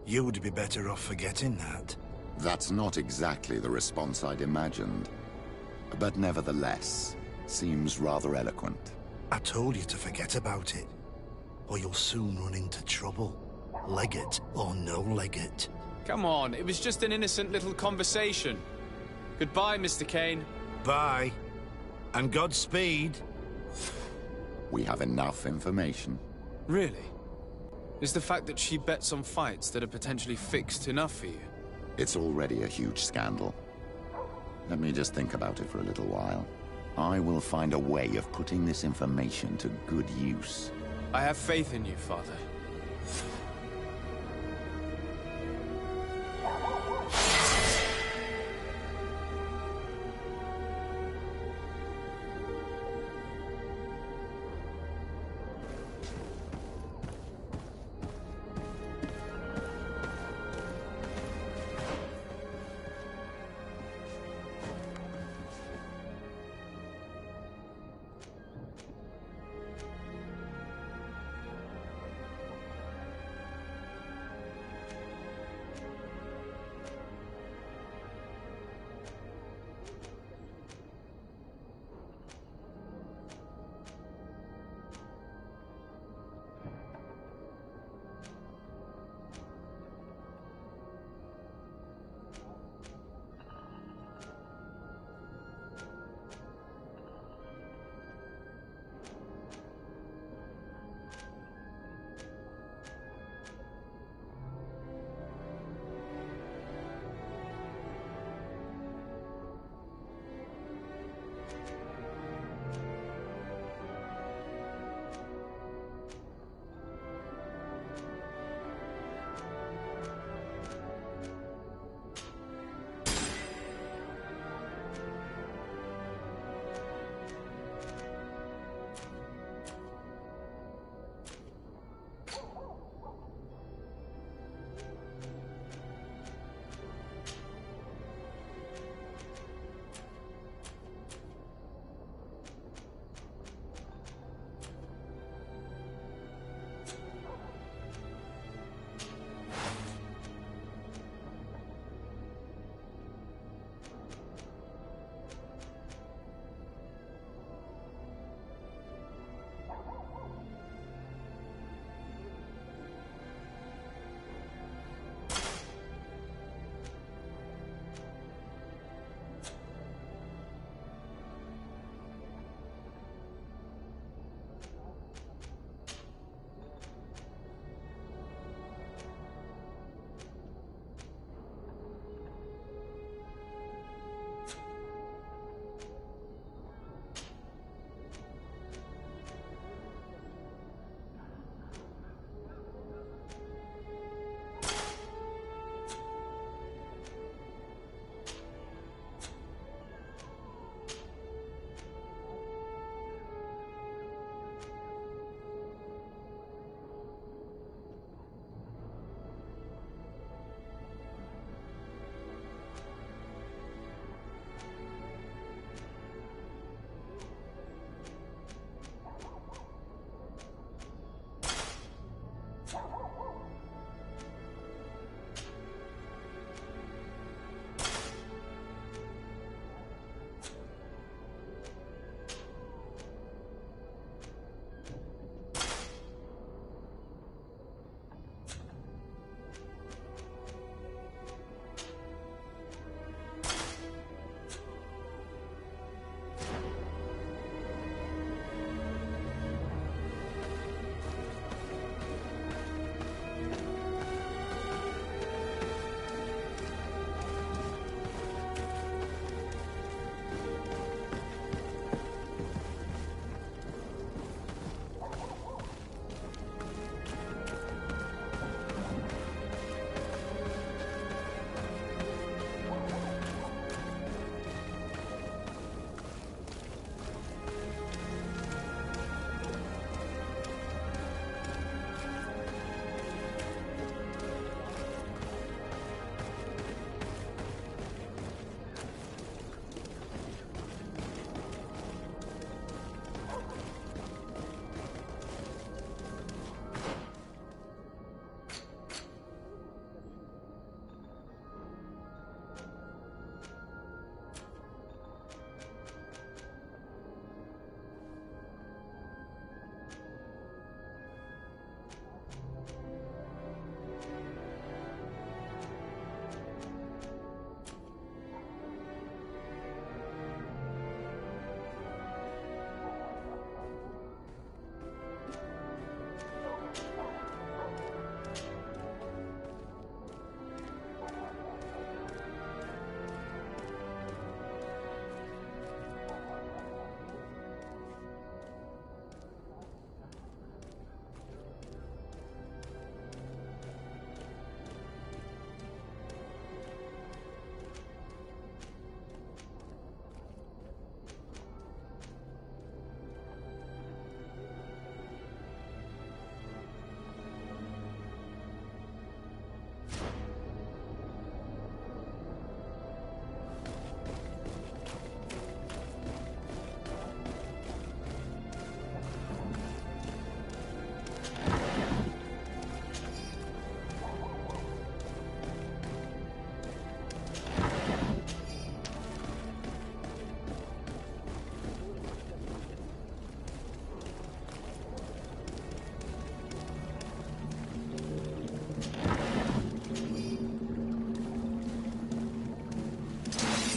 Speaker 16: You would be better off forgetting that.
Speaker 10: That's not exactly the response I'd imagined. But nevertheless, seems rather eloquent.
Speaker 16: I told you to forget about it, or you'll soon run into trouble. Legate or no legate.
Speaker 2: Come on, it was just an innocent little conversation. Goodbye, Mr. Kane.
Speaker 16: Bye. And Godspeed.
Speaker 10: We have enough information.
Speaker 2: Really? Is the fact that she bets on fights that are potentially fixed enough for you?
Speaker 10: It's already a huge scandal. Let me just think about it for a little while. I will find a way of putting this information to good use.
Speaker 2: I have faith in you, Father.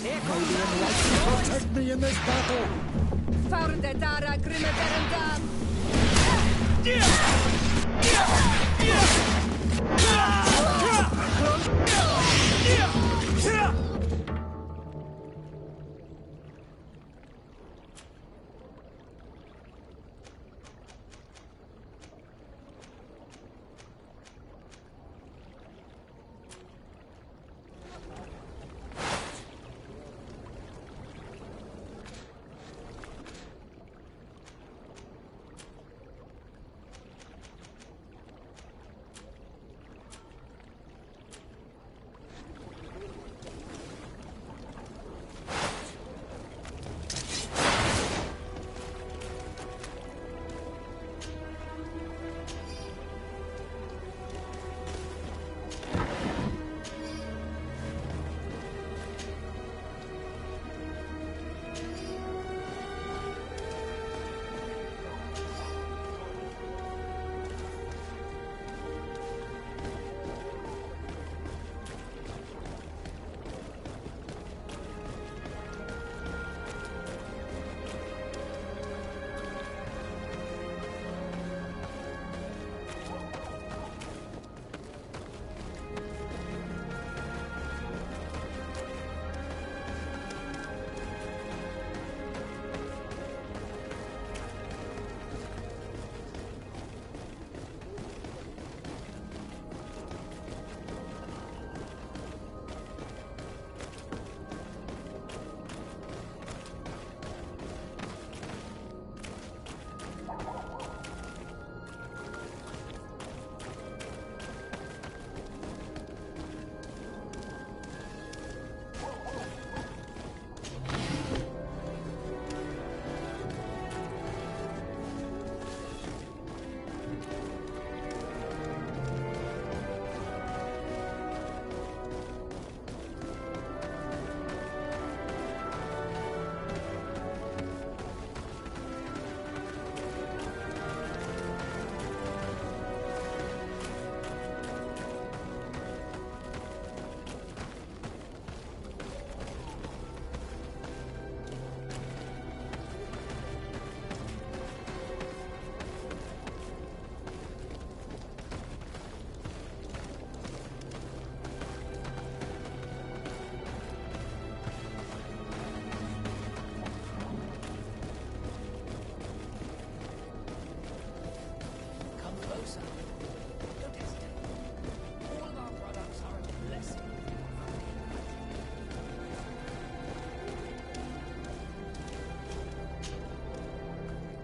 Speaker 3: Protect me in this battle!
Speaker 1: Dara Grimme Berendam!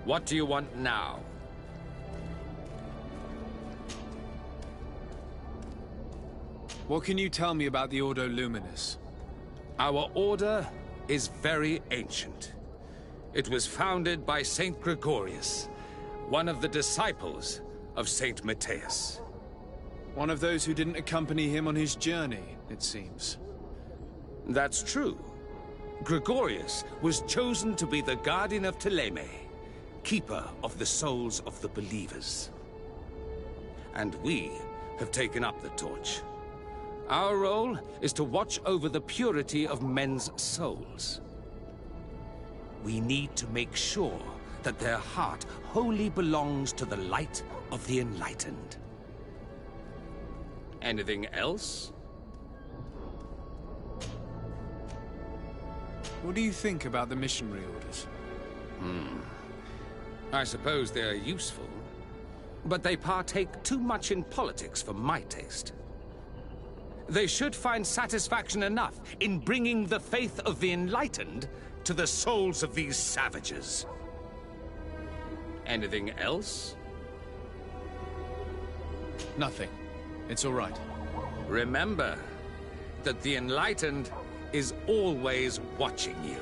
Speaker 8: What do you want now?
Speaker 2: What can you tell me about the Ordo Luminous?
Speaker 8: Our order is very ancient. It was founded by Saint Gregorius, one of the disciples of Saint Matthias.
Speaker 2: One of those who didn't accompany him on his journey, it seems.
Speaker 8: That's true. Gregorius was chosen to be the guardian of Thélème, keeper of the souls of the believers. And we have taken up the torch. Our role is to watch over the purity of men's souls. We need to make sure that their heart wholly belongs to the light of the enlightened. Anything else?
Speaker 2: What do you think about the missionary orders?
Speaker 8: I suppose they are useful, but they partake too much in politics for my taste. They should find satisfaction enough in bringing the faith of the enlightened to the souls of these savages. Anything else?
Speaker 2: Nothing. It's all right.
Speaker 8: Remember that the enlightened is always watching you.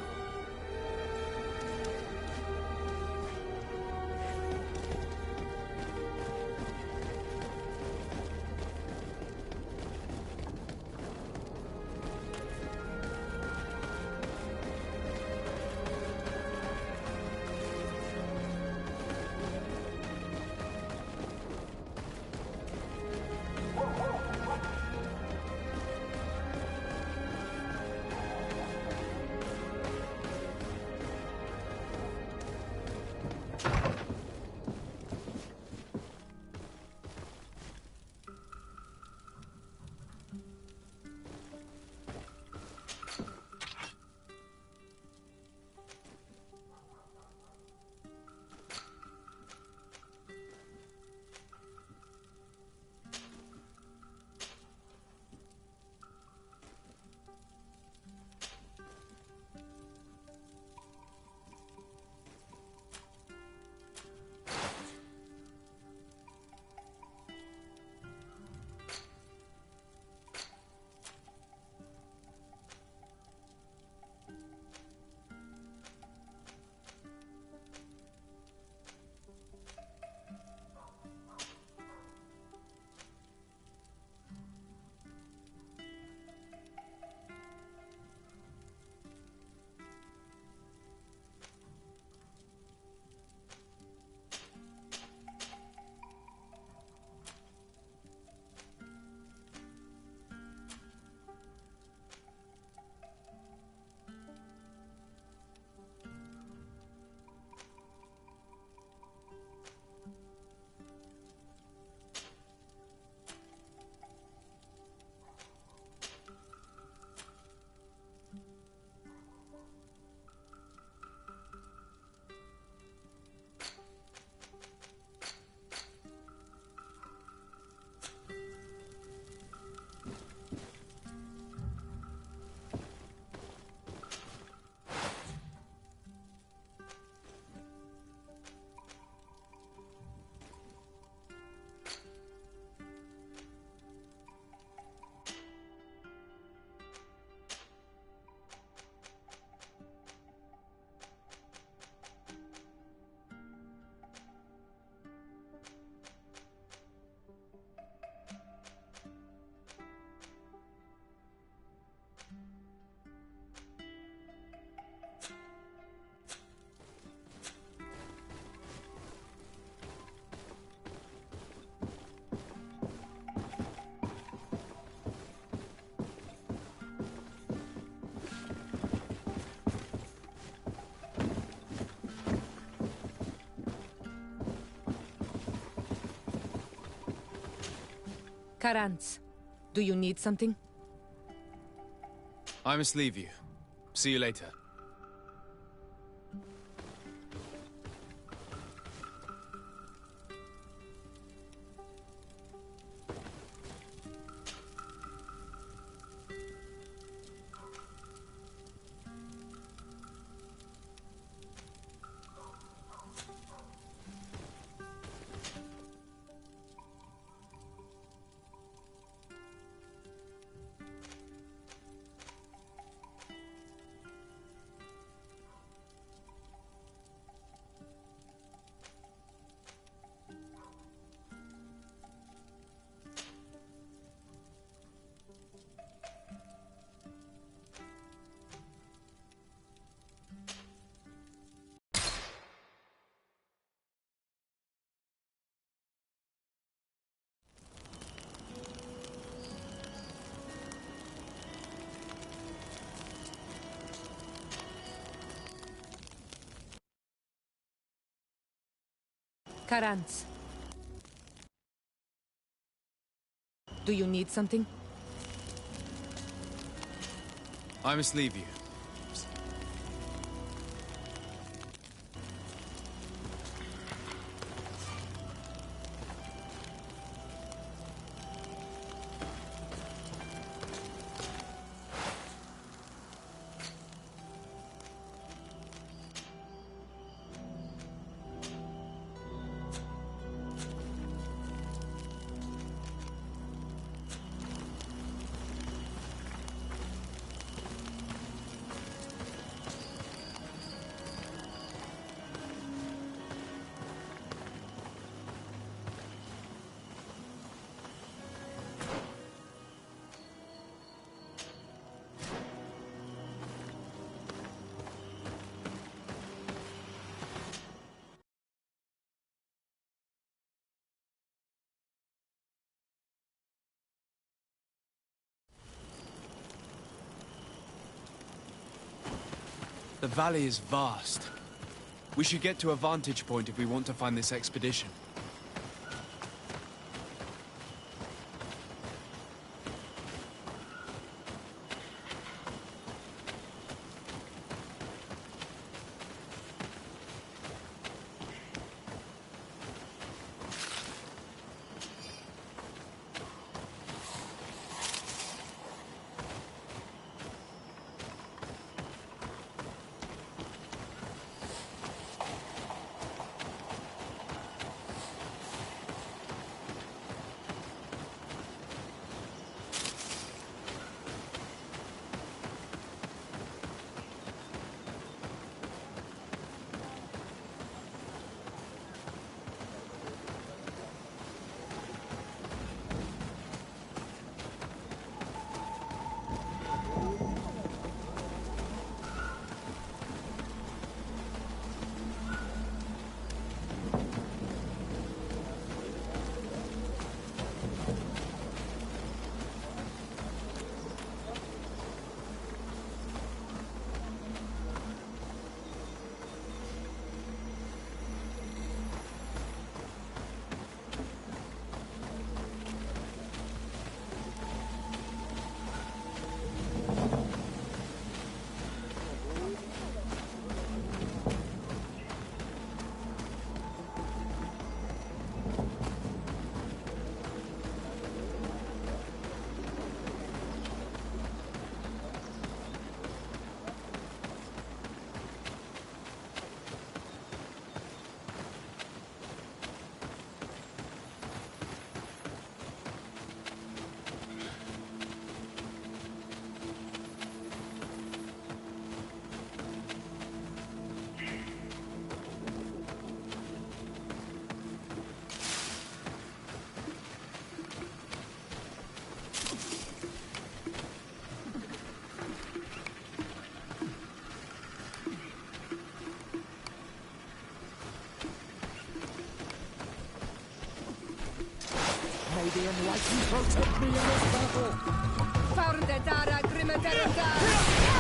Speaker 1: Karantz, do you need something?
Speaker 2: I must leave you. See you later.
Speaker 1: Karantz. Do you need something?
Speaker 2: I must leave you. The valley is vast. We should get to a vantage point if we want to find this expedition.
Speaker 3: May the Enlightened protect me in this battle!
Speaker 1: Found Dara Grimaterada!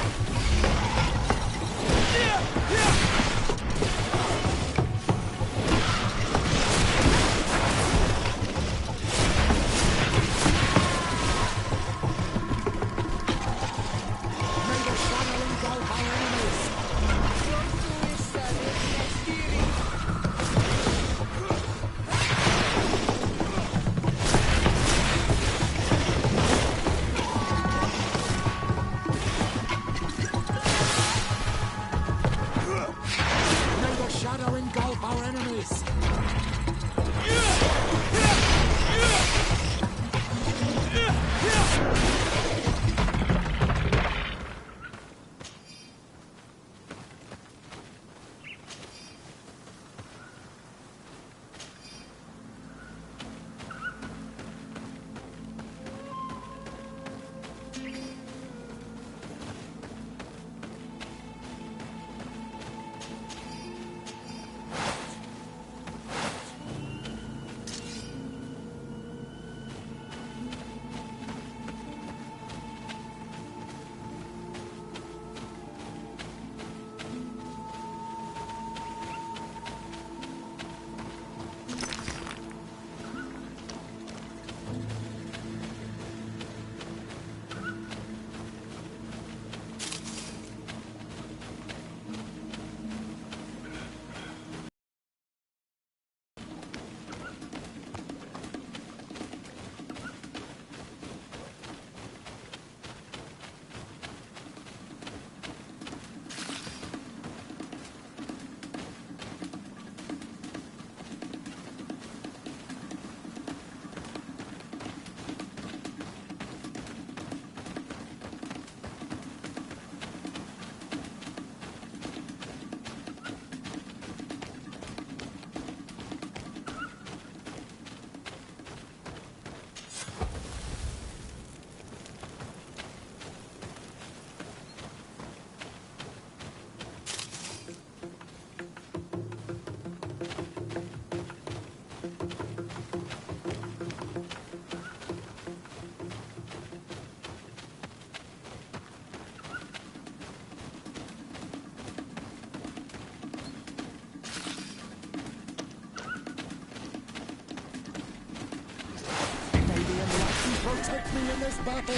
Speaker 3: battle!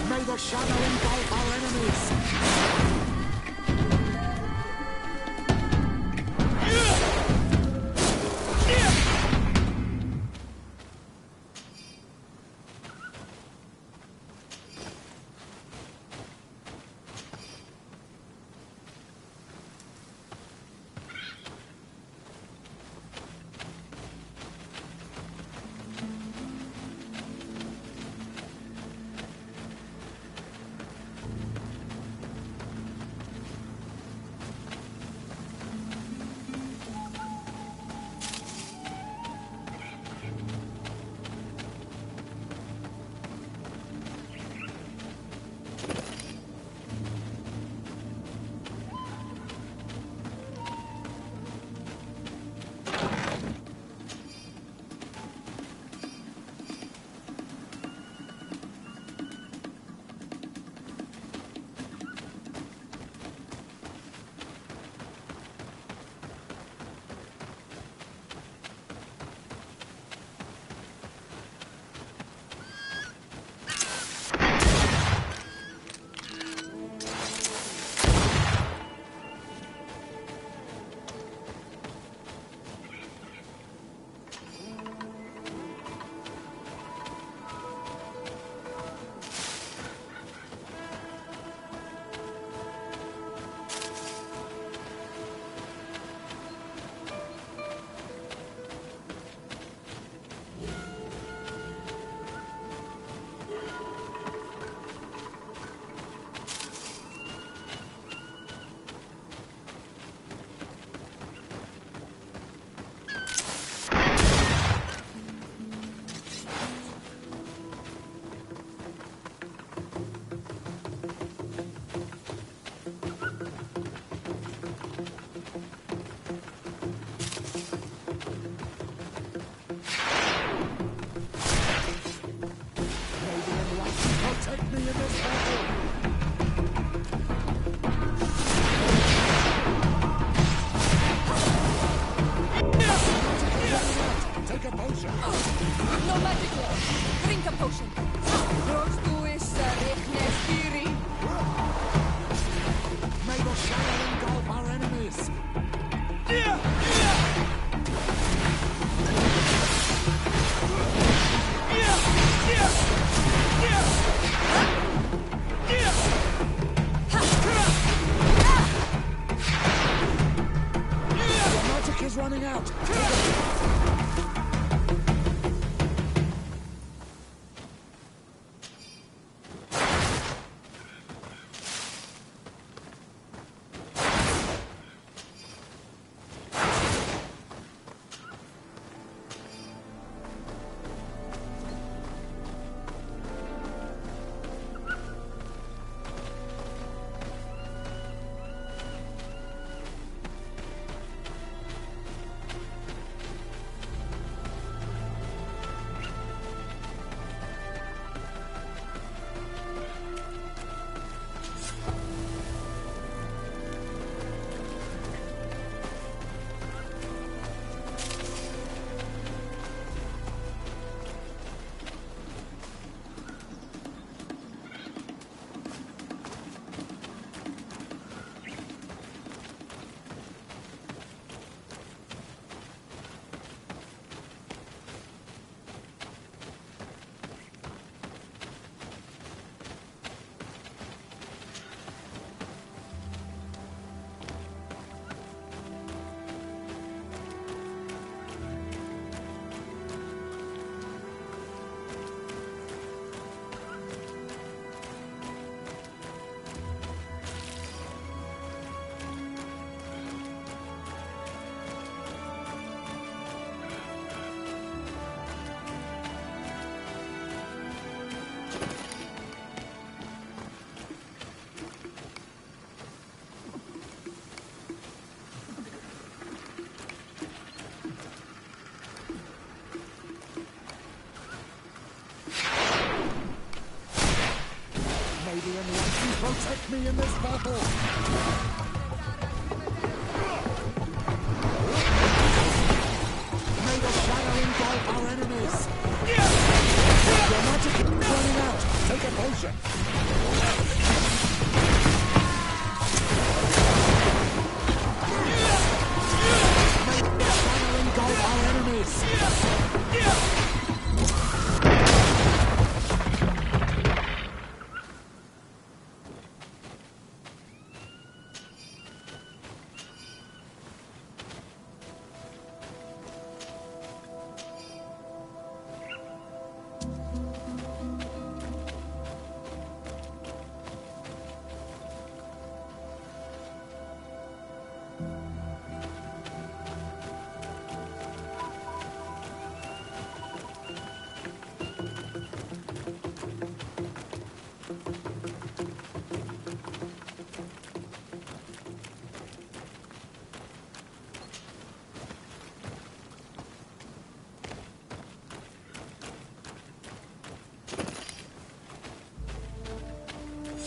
Speaker 3: May the shadow engulf our enemies!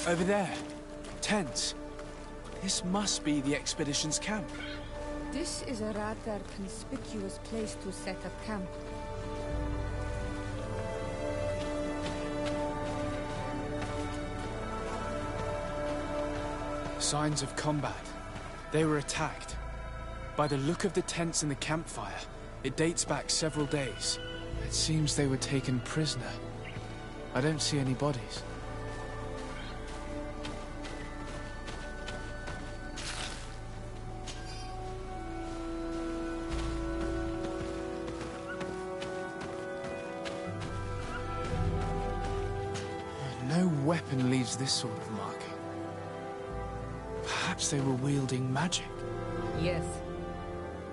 Speaker 2: Over there. Tents. This must be the expedition's camp.
Speaker 1: This is a rather conspicuous place to set up camp.
Speaker 2: Signs of combat. They were attacked. By the look of the tents and the campfire, it dates back several days. It seems they were taken prisoner. I don't see any bodies. No weapon leaves this sort of marking. Perhaps they were wielding magic.
Speaker 1: Yes.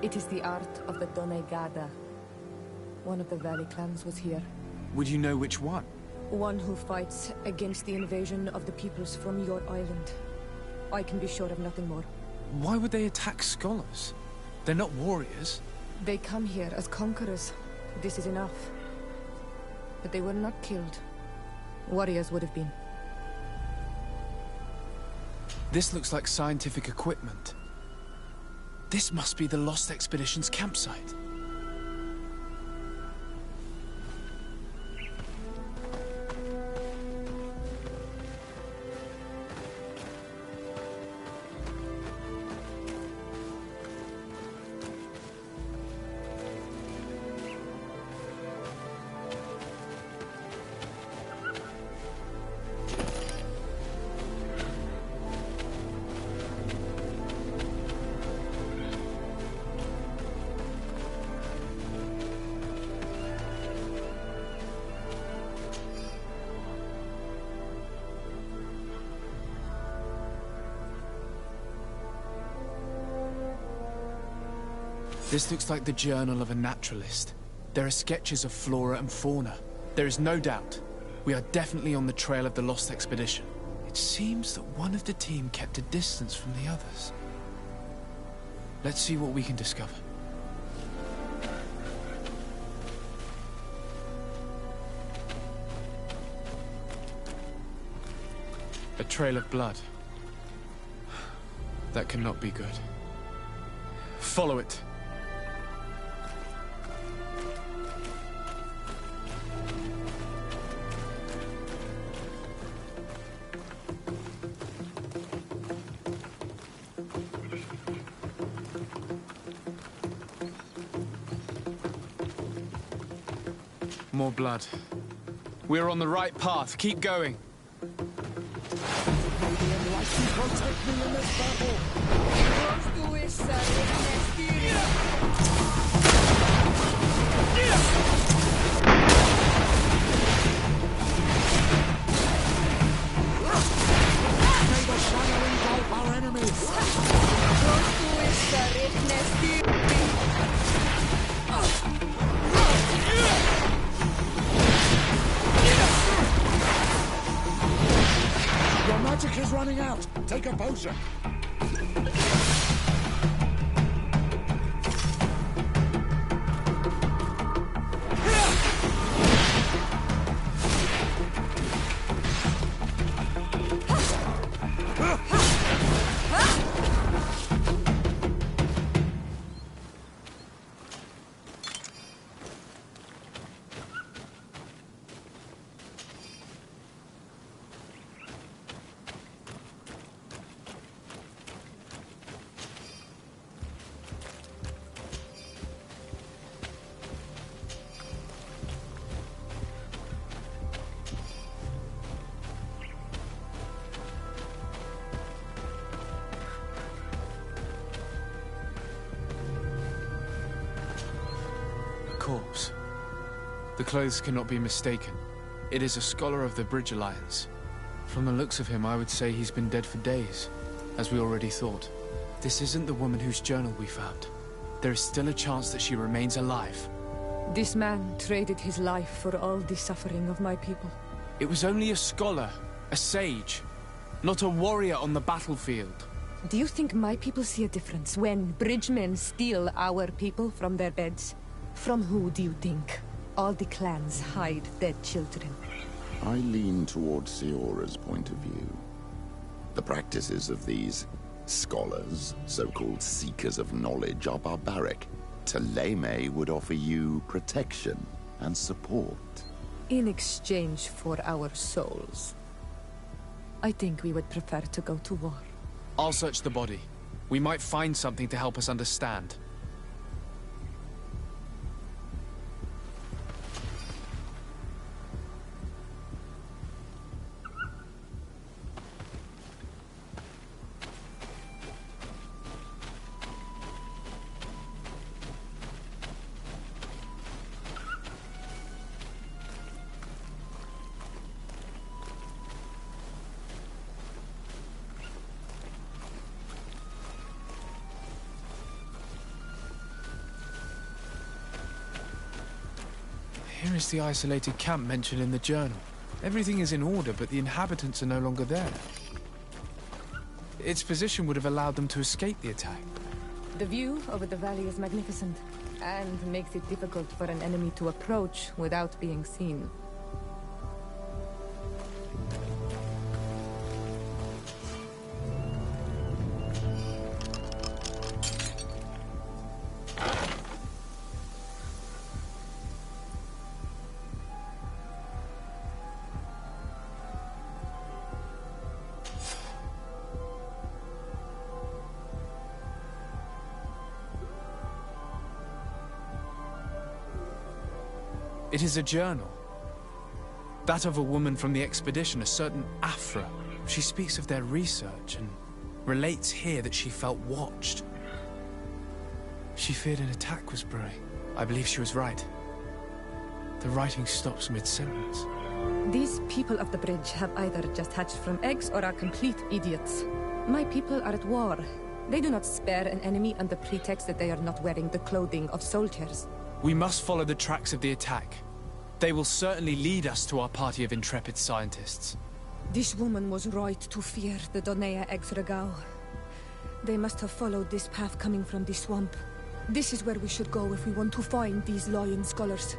Speaker 1: It is the art of the Donegada. One of the Valley clans was here.
Speaker 2: Would you know which one?
Speaker 1: One who fights against the invasion of the peoples from your island. I can be sure of nothing more.
Speaker 2: Why would they attack scholars? They're not warriors.
Speaker 1: They come here as conquerors. This is enough. But they were not killed. Warriors would have been.
Speaker 2: This looks like scientific equipment. This must be the Lost Expedition's campsite. This looks like the journal of a naturalist. There are sketches of flora and fauna. There is no doubt. We are definitely on the trail of the Lost Expedition. It seems that one of the team kept a distance from the others. Let's see what we can discover. A trail of blood. That cannot be good. Follow it. More blood. We're on the right path. Keep going.
Speaker 3: Protect me in this battle! May the shadow engulf our enemies! Your magic is running out. Take a potion.
Speaker 2: Corpse. The clothes cannot be mistaken. It is a scholar of the Bridge Alliance. From the looks of him, I would say he's been dead for days, as we already thought. This isn't the woman whose journal we found. There is still a chance that she remains alive.
Speaker 1: This man traded his life for all the suffering of my people.
Speaker 2: It was only a scholar, a sage, not a warrior on the battlefield.
Speaker 1: Do you think my people see a difference when bridgemen steal our people from their beds? From who do you think all the clans hide their children?
Speaker 10: I lean towards Siora's point of view. The practices of these scholars, so-called seekers of knowledge, are barbaric. Thélème would offer you protection and support.
Speaker 1: In exchange for our souls. I think we would prefer to go to war.
Speaker 2: I'll search the body. We might find something to help us understand. Here is the isolated camp mentioned in the journal. Everything is in order, but the inhabitants are no longer there. Its position would have allowed them to escape the attack.
Speaker 1: The view over the valley is magnificent, and makes it difficult for an enemy to approach without being seen.
Speaker 2: It is a journal. That of a woman from the expedition, a certain Afra. She speaks of their research and relates here that she felt watched. She feared an attack was brewing. I believe she was right. The writing stops mid-sentence.
Speaker 1: These people of the bridge have either just hatched from eggs or are complete idiots. My people are at war. They do not spare an enemy under pretext that they are not wearing the clothing of soldiers.
Speaker 2: We must follow the tracks of the attack. They will certainly lead us to our party of intrepid scientists.
Speaker 1: This woman was right to fear the Donea Exregao. They must have followed this path coming from the swamp. This is where we should go if we want to find these lion scholars.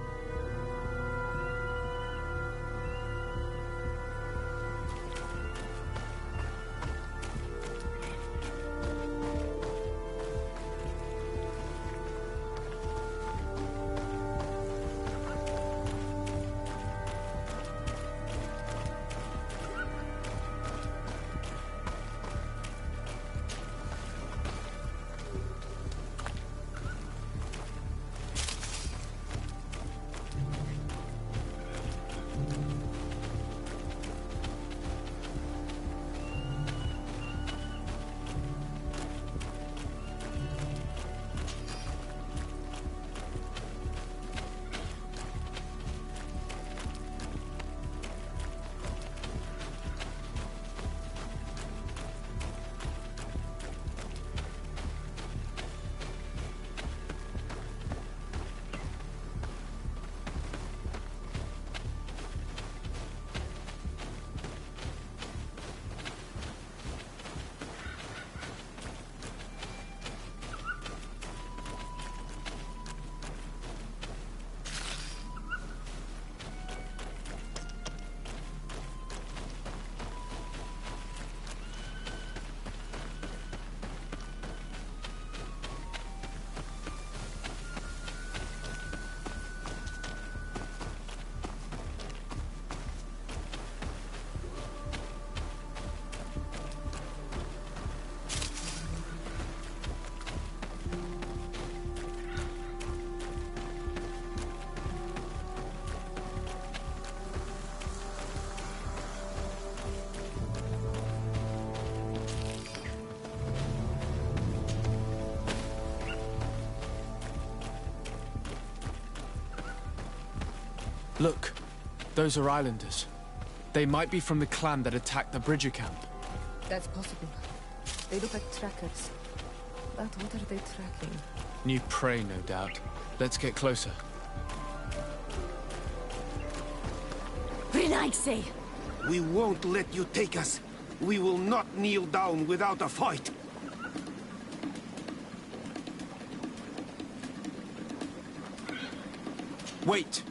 Speaker 2: Look, those are islanders. They might be from the clan that attacked the Bridger camp.
Speaker 1: That's possible. They look like trackers. But what are they tracking?
Speaker 2: New prey, no doubt. Let's get closer.
Speaker 4: Renaigse!
Speaker 17: We won't let you take us. We will not kneel down without a fight.
Speaker 2: Wait!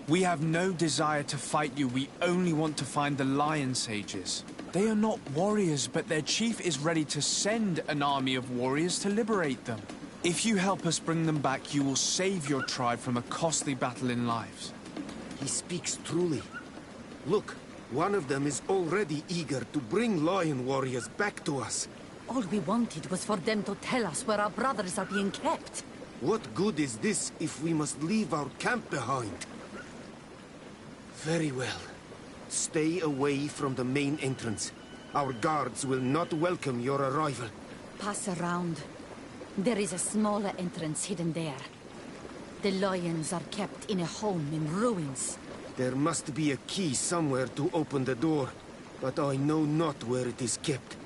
Speaker 2: We have no desire to fight you. We only want to find the lion sages. They are not warriors, but their chief is ready to send an army of warriors to liberate them. If you help us bring them back, you will save your tribe from a costly battle in lives.
Speaker 17: He speaks truly. Look, one of them is already eager to bring lion warriors back to us.
Speaker 4: All we wanted was for them to tell us where our brothers are being kept.
Speaker 17: What good is this if we must leave our camp behind? Very well. Stay away from the main entrance. Our guards will not welcome your arrival.
Speaker 4: Pass around. There is a smaller entrance hidden there. The lions are kept in a home in ruins.
Speaker 17: There must be a key somewhere to open the door, but I know not where it is kept.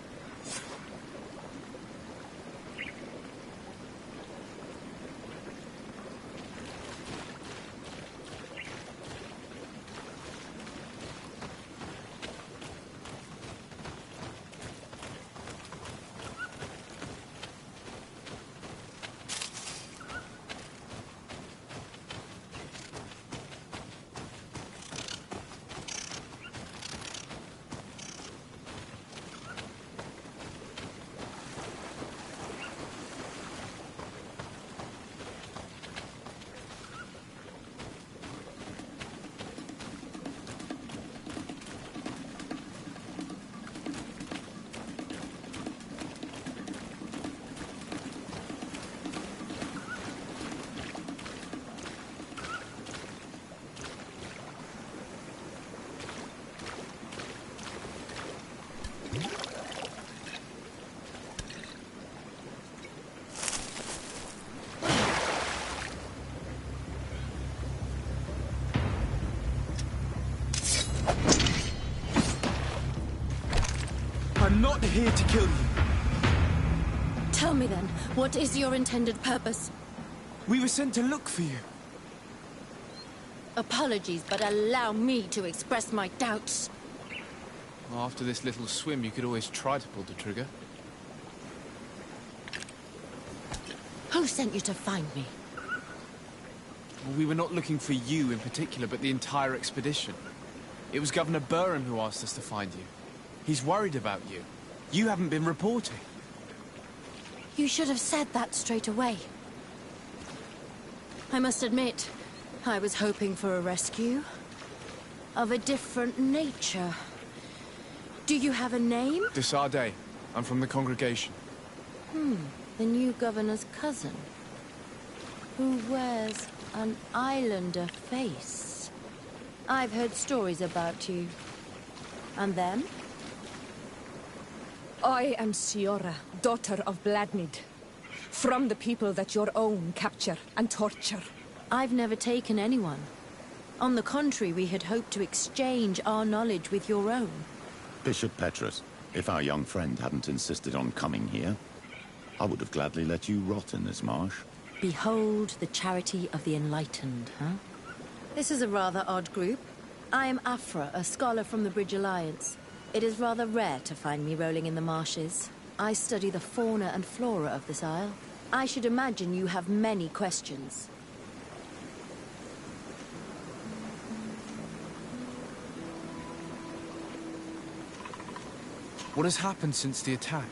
Speaker 2: I'm not here to kill you.
Speaker 13: Tell me then, what is your intended purpose?
Speaker 2: We were sent to look for you.
Speaker 13: Apologies, but allow me to express my doubts.
Speaker 2: Well, after this little swim, you could always try to pull the trigger.
Speaker 13: Who sent you to find me?
Speaker 2: Well, we were not looking for you in particular, but the entire expedition. It was Governor Burham who asked us to find you. He's worried about you. You haven't been reporting.
Speaker 13: You should have said that straight away. I must admit, I was hoping for a rescue of a different nature. Do you have a name?
Speaker 2: Desarde. I'm from the congregation.
Speaker 13: The new governor's cousin, who wears an islander face. I've heard stories about you. And them?
Speaker 1: I am Siora, daughter of Bladnid. From the people that your own capture and torture.
Speaker 13: I've never taken anyone. On the contrary, we had hoped to exchange our knowledge with your own.
Speaker 10: Bishop Petrus, if our young friend hadn't insisted on coming here, I would have gladly let you rot in this marsh.
Speaker 13: Behold the charity of the enlightened, huh? This is a rather odd group. I am Afra, a scholar from the Bridge Alliance. It is rather rare to find me rolling in the marshes. I study the fauna and flora of this isle. I should imagine you have many questions.
Speaker 2: What has happened since the attack?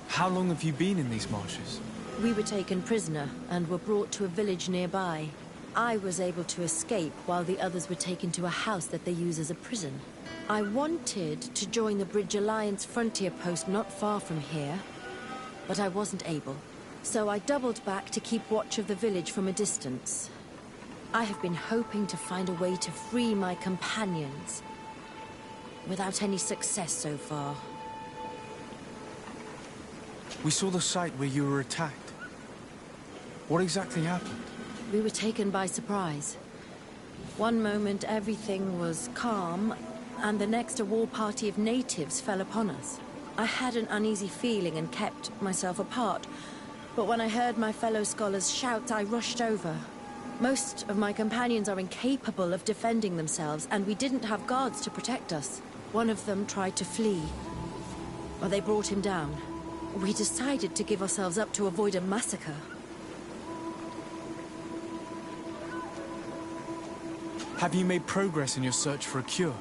Speaker 2: How long have you been in these marshes?
Speaker 13: We were taken prisoner and were brought to a village nearby. I was able to escape while the others were taken to a house that they use as a prison. I wanted to join the Bridge Alliance frontier post not far from here, but I wasn't able. So I doubled back to keep watch of the village from a distance. I have been hoping to find a way to free my companions, without any success so far.
Speaker 2: We saw the site where you were attacked. What exactly happened?
Speaker 13: We were taken by surprise. One moment everything was calm, and the next a war party of natives fell upon us. I had an uneasy feeling and kept myself apart, but when I heard my fellow scholars shout, I rushed over. Most of my companions are incapable of defending themselves, and we didn't have guards to protect us. One of them tried to flee, but they brought him down. We decided to give ourselves up to avoid a massacre.
Speaker 2: Have you made progress in your search for a cure?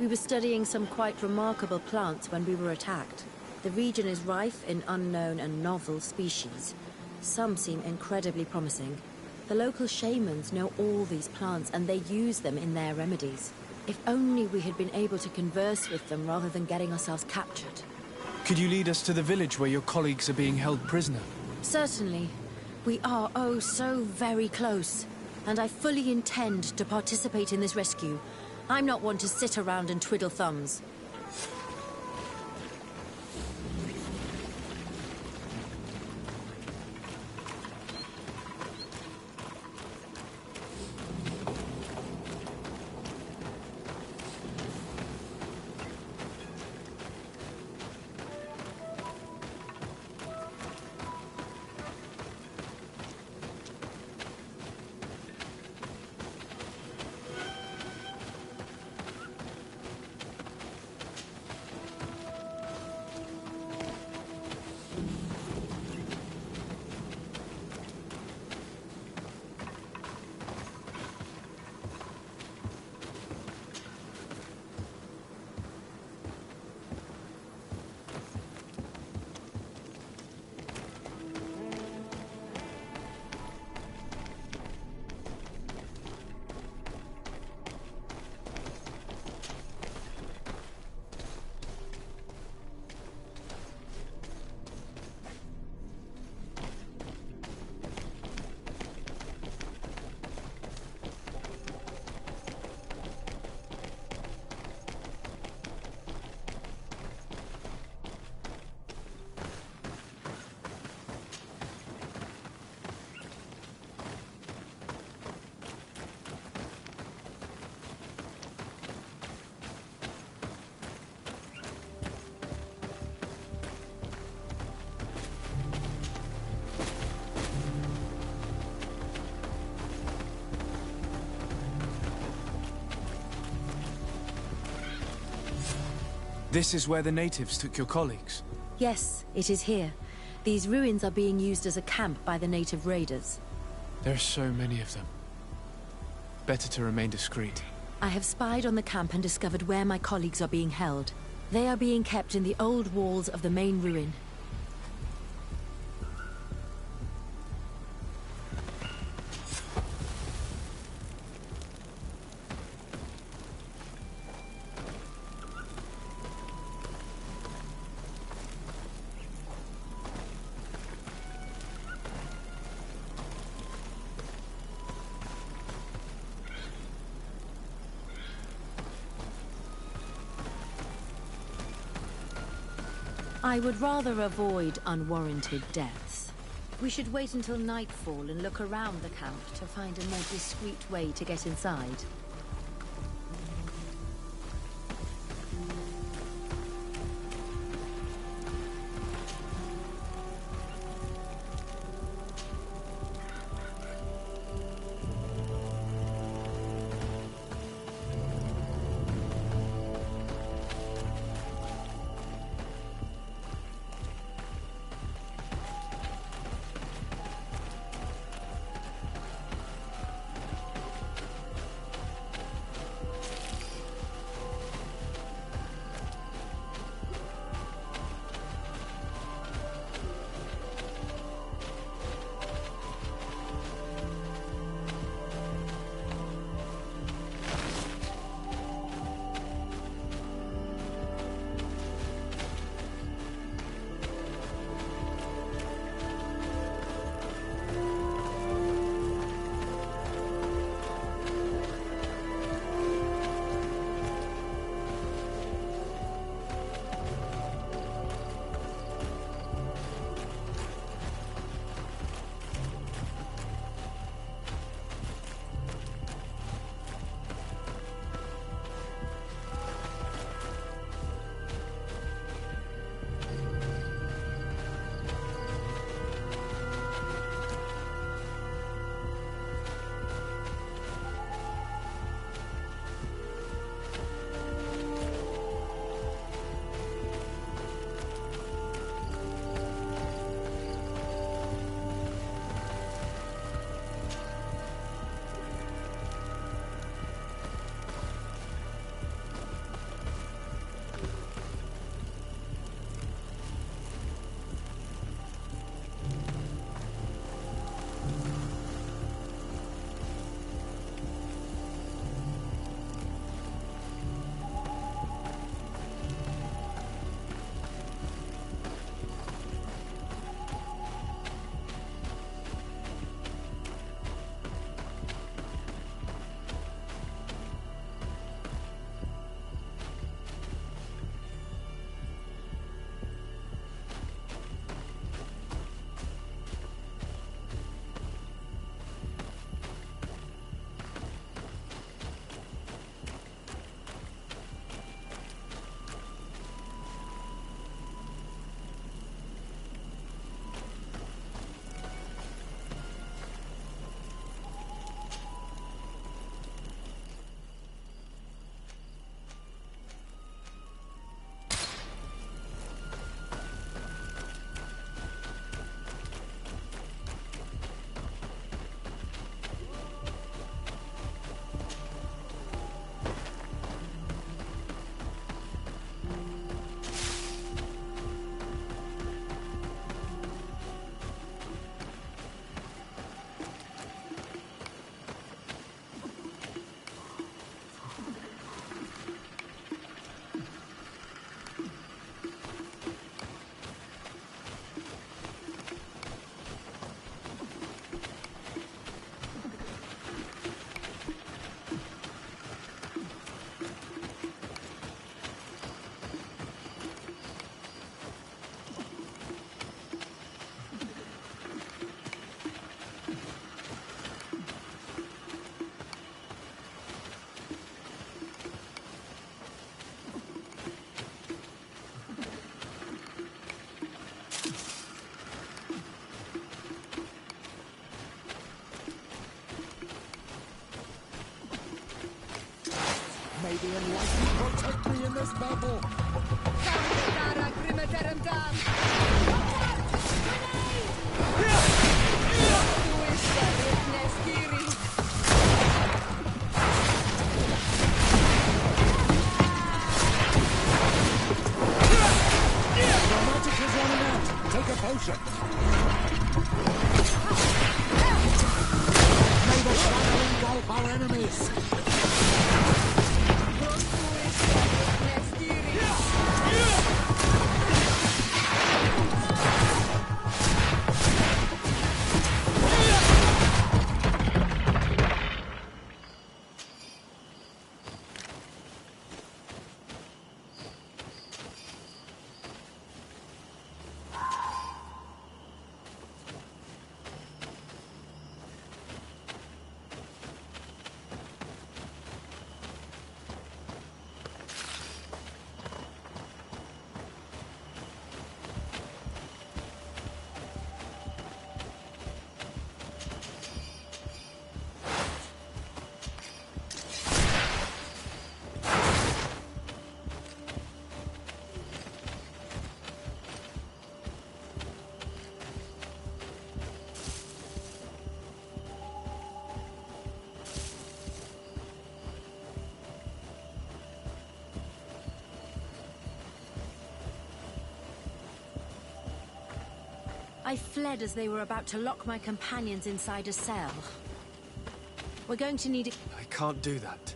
Speaker 18: We were studying some quite remarkable plants when we were attacked. The region is rife in unknown and novel species. Some seem incredibly promising. The local shamans know all these plants and they use them in their remedies. If only we had been able to converse with them rather than getting ourselves captured.
Speaker 2: Could you lead us to the village where your colleagues are being held prisoner?
Speaker 18: Certainly. We are oh so very close. And I fully intend to participate in this rescue. I'm not one to sit around and twiddle thumbs.
Speaker 2: This is where the natives took your colleagues?
Speaker 18: Yes, it is here. These ruins are being used as a camp by the native raiders.
Speaker 2: There are so many of them. Better to remain discreet.
Speaker 18: I have spied on the camp and discovered where my colleagues are being held. They are being kept in the old walls of the main ruin. I would rather avoid unwarranted deaths. We should wait until nightfall and look around the camp to find a more discreet way to get inside.
Speaker 3: the enlightened protect me in this battle! Your magic is running out! Take a potion! May the shadow engulf our enemies!
Speaker 18: I fled as they were about to lock my companions inside a cell. We're going to need...
Speaker 2: I can't do that.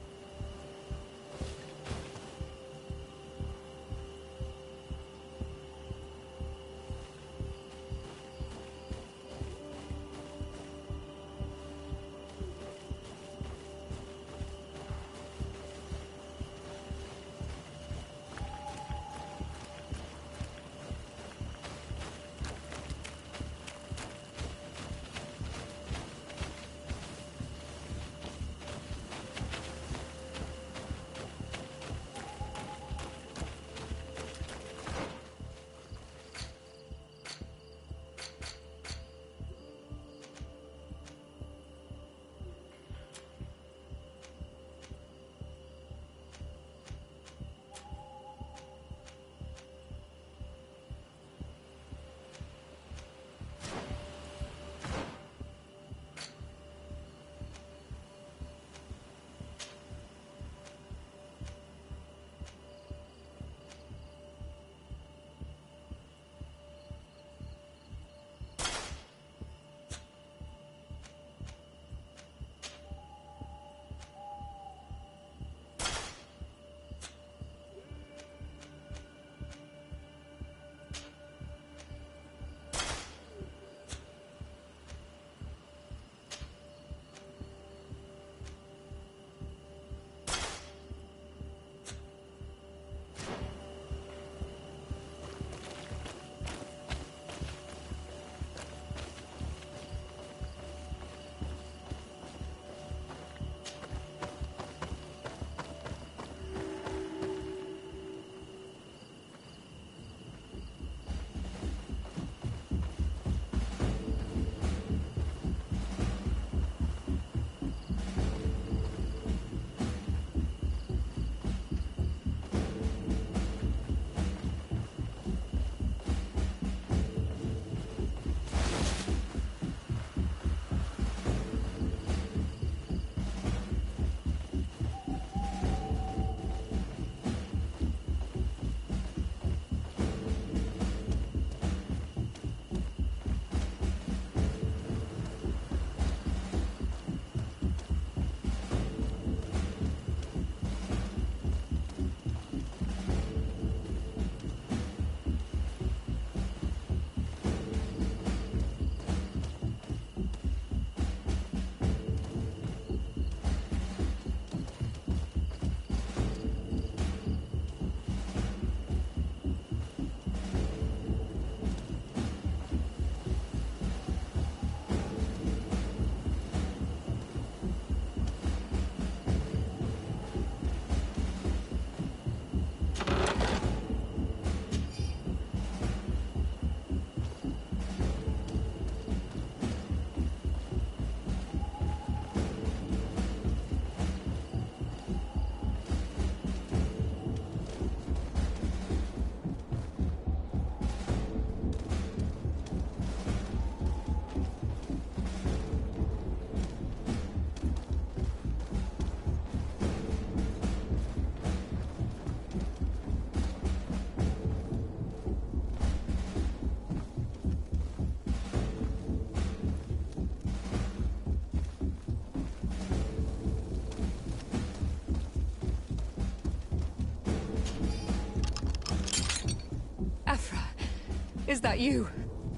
Speaker 1: Is that you?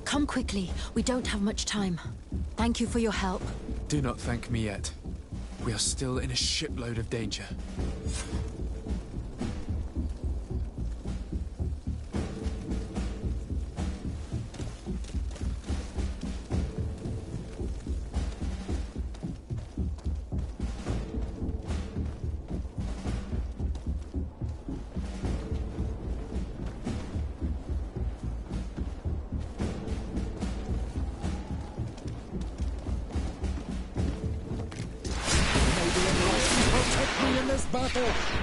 Speaker 18: Come quickly. We don't have much time. Thank you for your help.
Speaker 2: Do not thank me yet. We are still in a shipload of danger.
Speaker 3: Protect me in this battle!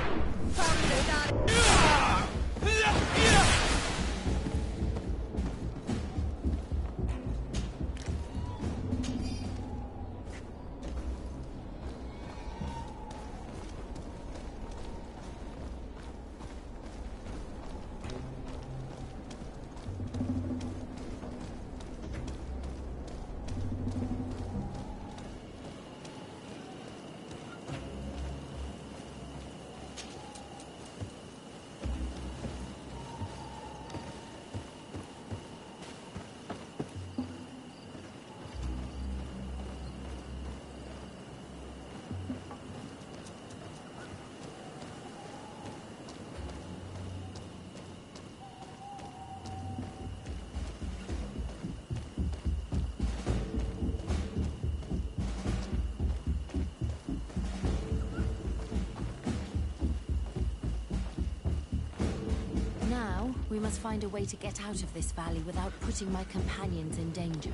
Speaker 18: Now, we must find a way to get out of this valley without putting my companions in danger.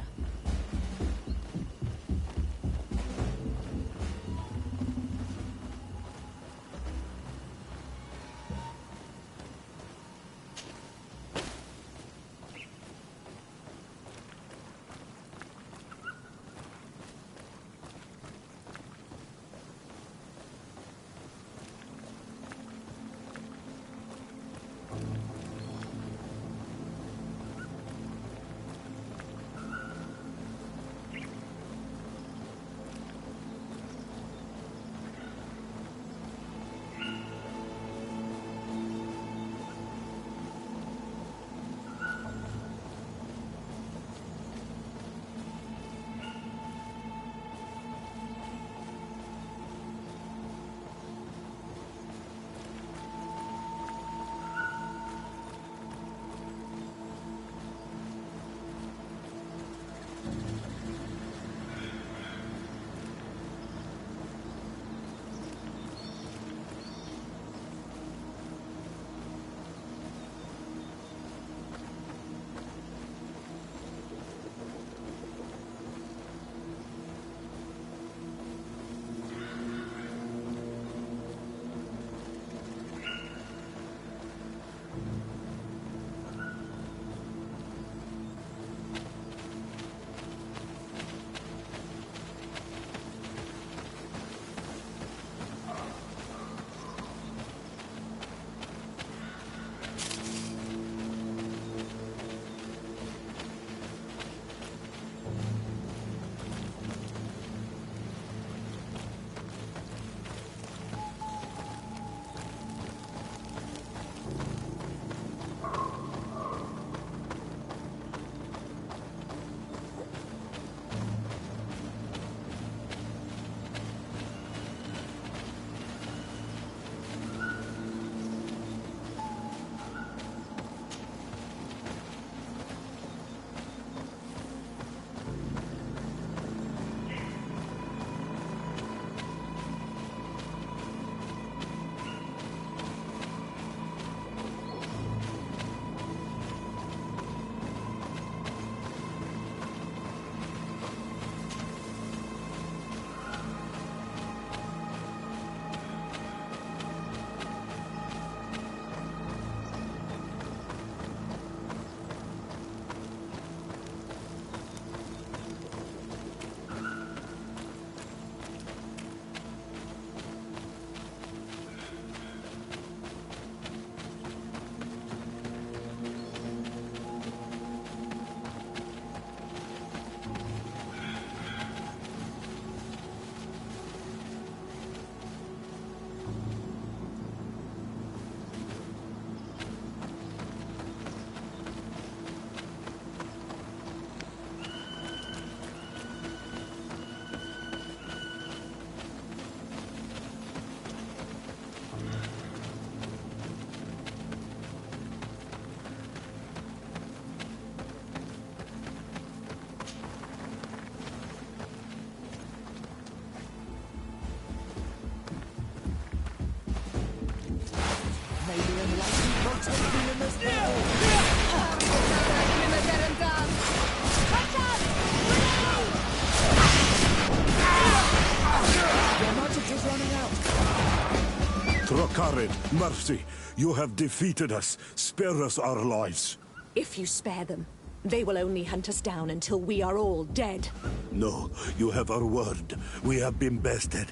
Speaker 19: Karen, mercy, you have defeated us. Spare us our lives.
Speaker 20: If you spare them, they will only hunt us down until we are all dead.
Speaker 19: No, you have our word. We have been bested.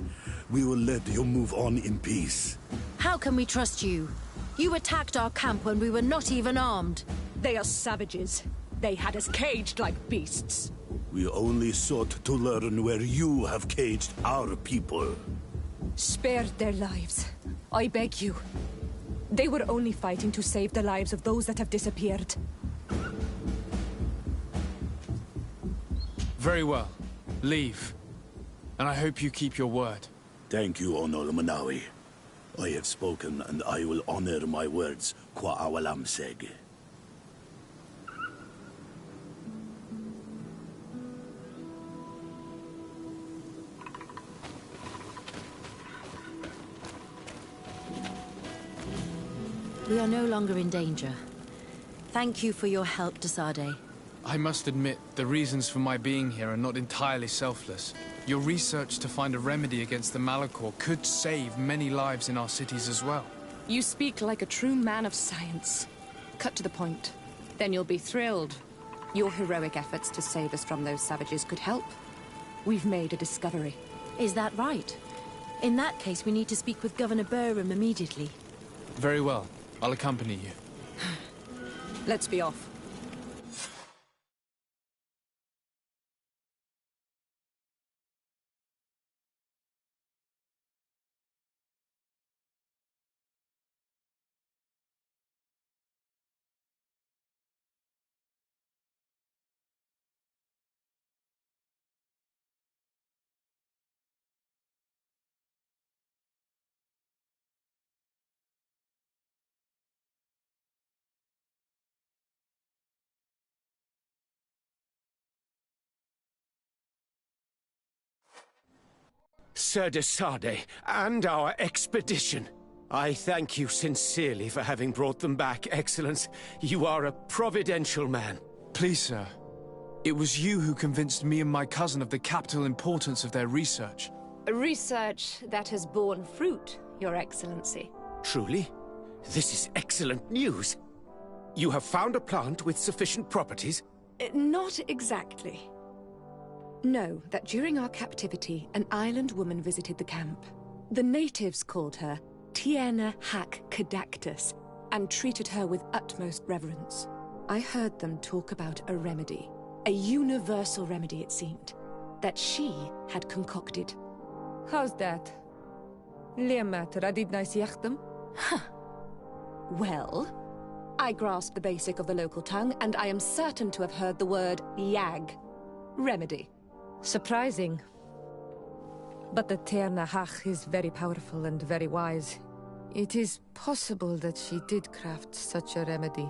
Speaker 19: We will let you move on in peace.
Speaker 18: How can we trust you? You attacked our camp when we were not even armed.
Speaker 20: They are savages. They had us caged like beasts.
Speaker 19: We only sought to learn where you have caged our people.
Speaker 1: Spare their lives. I beg you. They were only fighting to save the lives of those that have disappeared.
Speaker 2: Very well. Leave. And I hope you keep your word.
Speaker 19: Thank you, Onol Manawi. I have spoken, and I will honor my words, Kwa awalam seg.
Speaker 18: We are no longer in danger. Thank you for your help, Desade.
Speaker 2: I must admit, the reasons for my being here are not entirely selfless. Your research to find a remedy against the Malachor could save many lives in our cities as well.
Speaker 1: You speak like a true man of science. Cut to the point. Then you'll be thrilled. Your heroic efforts to save us from those savages could help. We've made a discovery.
Speaker 18: Is that right? In that case, we need to speak with Governor Burham immediately.
Speaker 2: Very well. I'll accompany you.
Speaker 1: Let's be off.
Speaker 17: Sir Desade, and our expedition. I thank you sincerely for having brought them back, Excellence. You are a providential man.
Speaker 2: Please, sir. It was you who convinced me and my cousin of the capital importance of their research.
Speaker 20: A research that has borne fruit, Your Excellency.
Speaker 17: Truly? This is excellent news. You have found a plant with sufficient properties?
Speaker 20: Not exactly. Know that during our captivity, an island woman visited the camp. The natives called her Tiena Hac Cadactus and treated her with utmost reverence. I heard them talk about a remedy, a universal remedy it seemed, that she had concocted.
Speaker 1: How's that?
Speaker 20: Huh. Well, I grasp the basic of the local tongue, and I am certain to have heard the word yag. Remedy.
Speaker 1: Surprising. But the Terna Hach is very powerful and very wise. It is possible that she did craft such a remedy.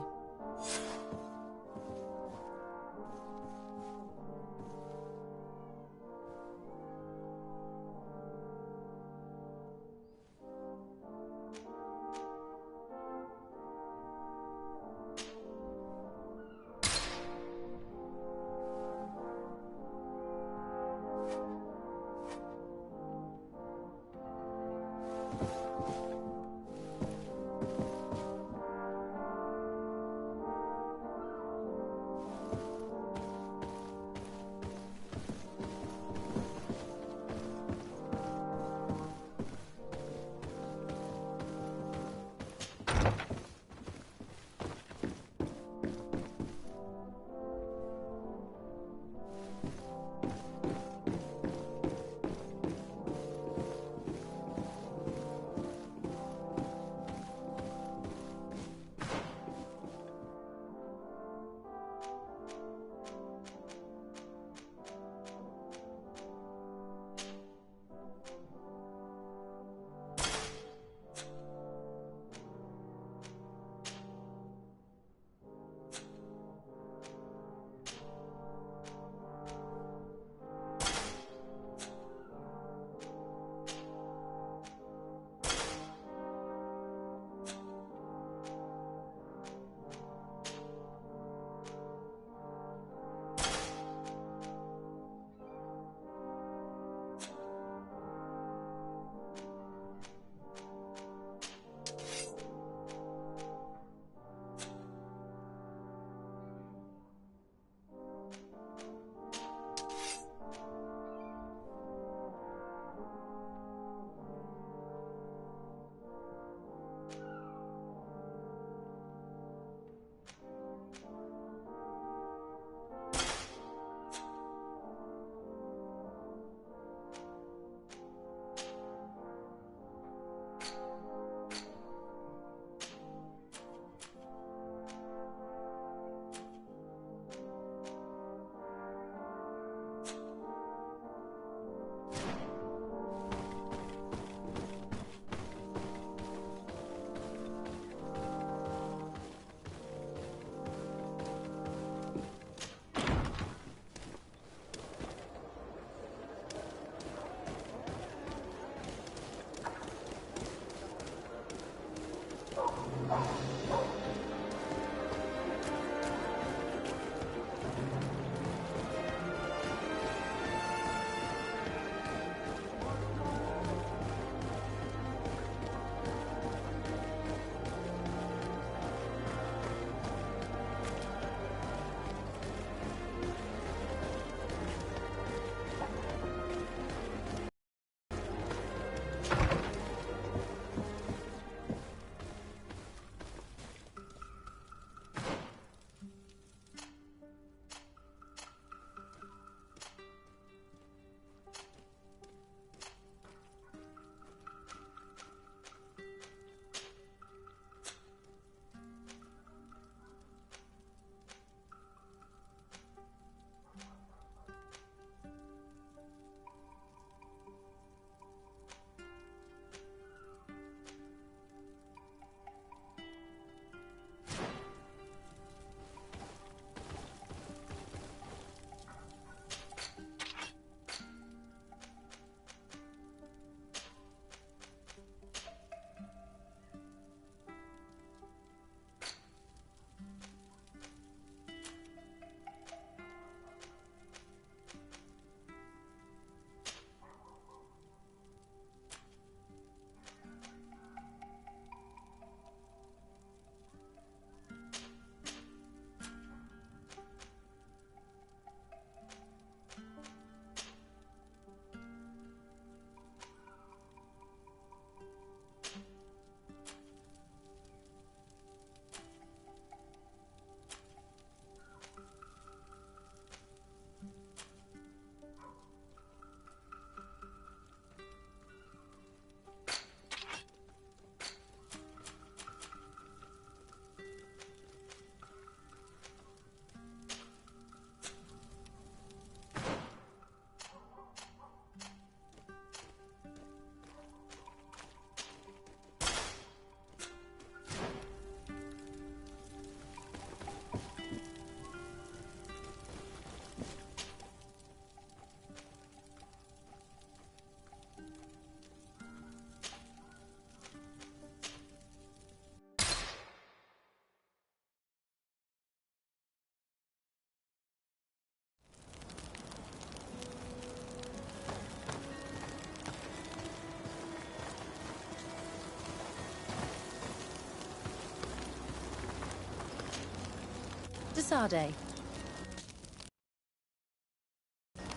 Speaker 18: Sade.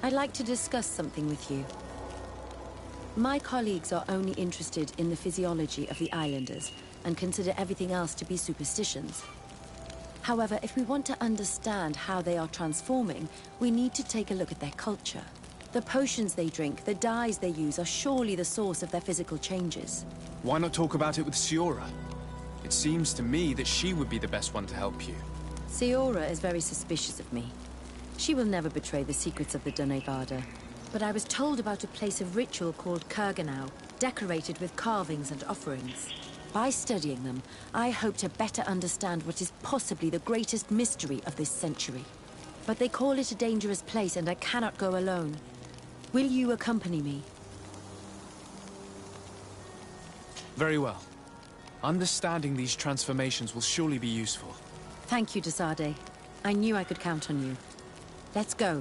Speaker 18: I'd like to discuss something with you. My colleagues are only interested in the physiology of the islanders and consider everything else to be superstitions. However, if we want to understand how they are transforming, we need to take a look at their culture. The potions they drink, the dyes they use are surely the source of their physical changes.
Speaker 2: Why not talk about it with Siora? It seems to me that she would be the best one to help you.
Speaker 18: Siora is very suspicious of me. She will never betray the secrets of the Dunevada. But I was told about a place of ritual called Kurganau, decorated with carvings and offerings. By studying them, I hope to better understand what is possibly the greatest mystery of this century. But they call it a dangerous place and I cannot go alone. Will you accompany me?
Speaker 2: Very well. Understanding these transformations will surely be useful.
Speaker 18: Thank you, Desade. I knew I could count on you. Let's go.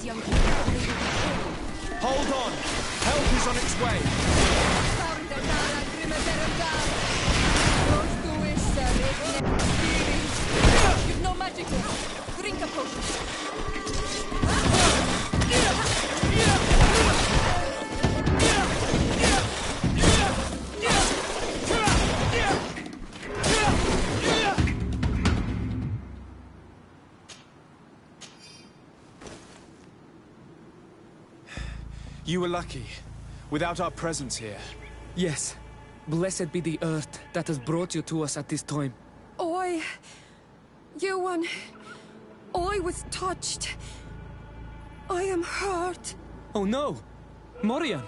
Speaker 4: young people will be killed.
Speaker 2: Hold on! Help is on its way!
Speaker 1: You've no magic left. Drink a potion.
Speaker 2: You were lucky. Without our presence here.
Speaker 5: Yes. Blessed be the earth that has brought you to us at this time.
Speaker 13: Ewan, I was touched. I am hurt.
Speaker 5: Oh no! Morian!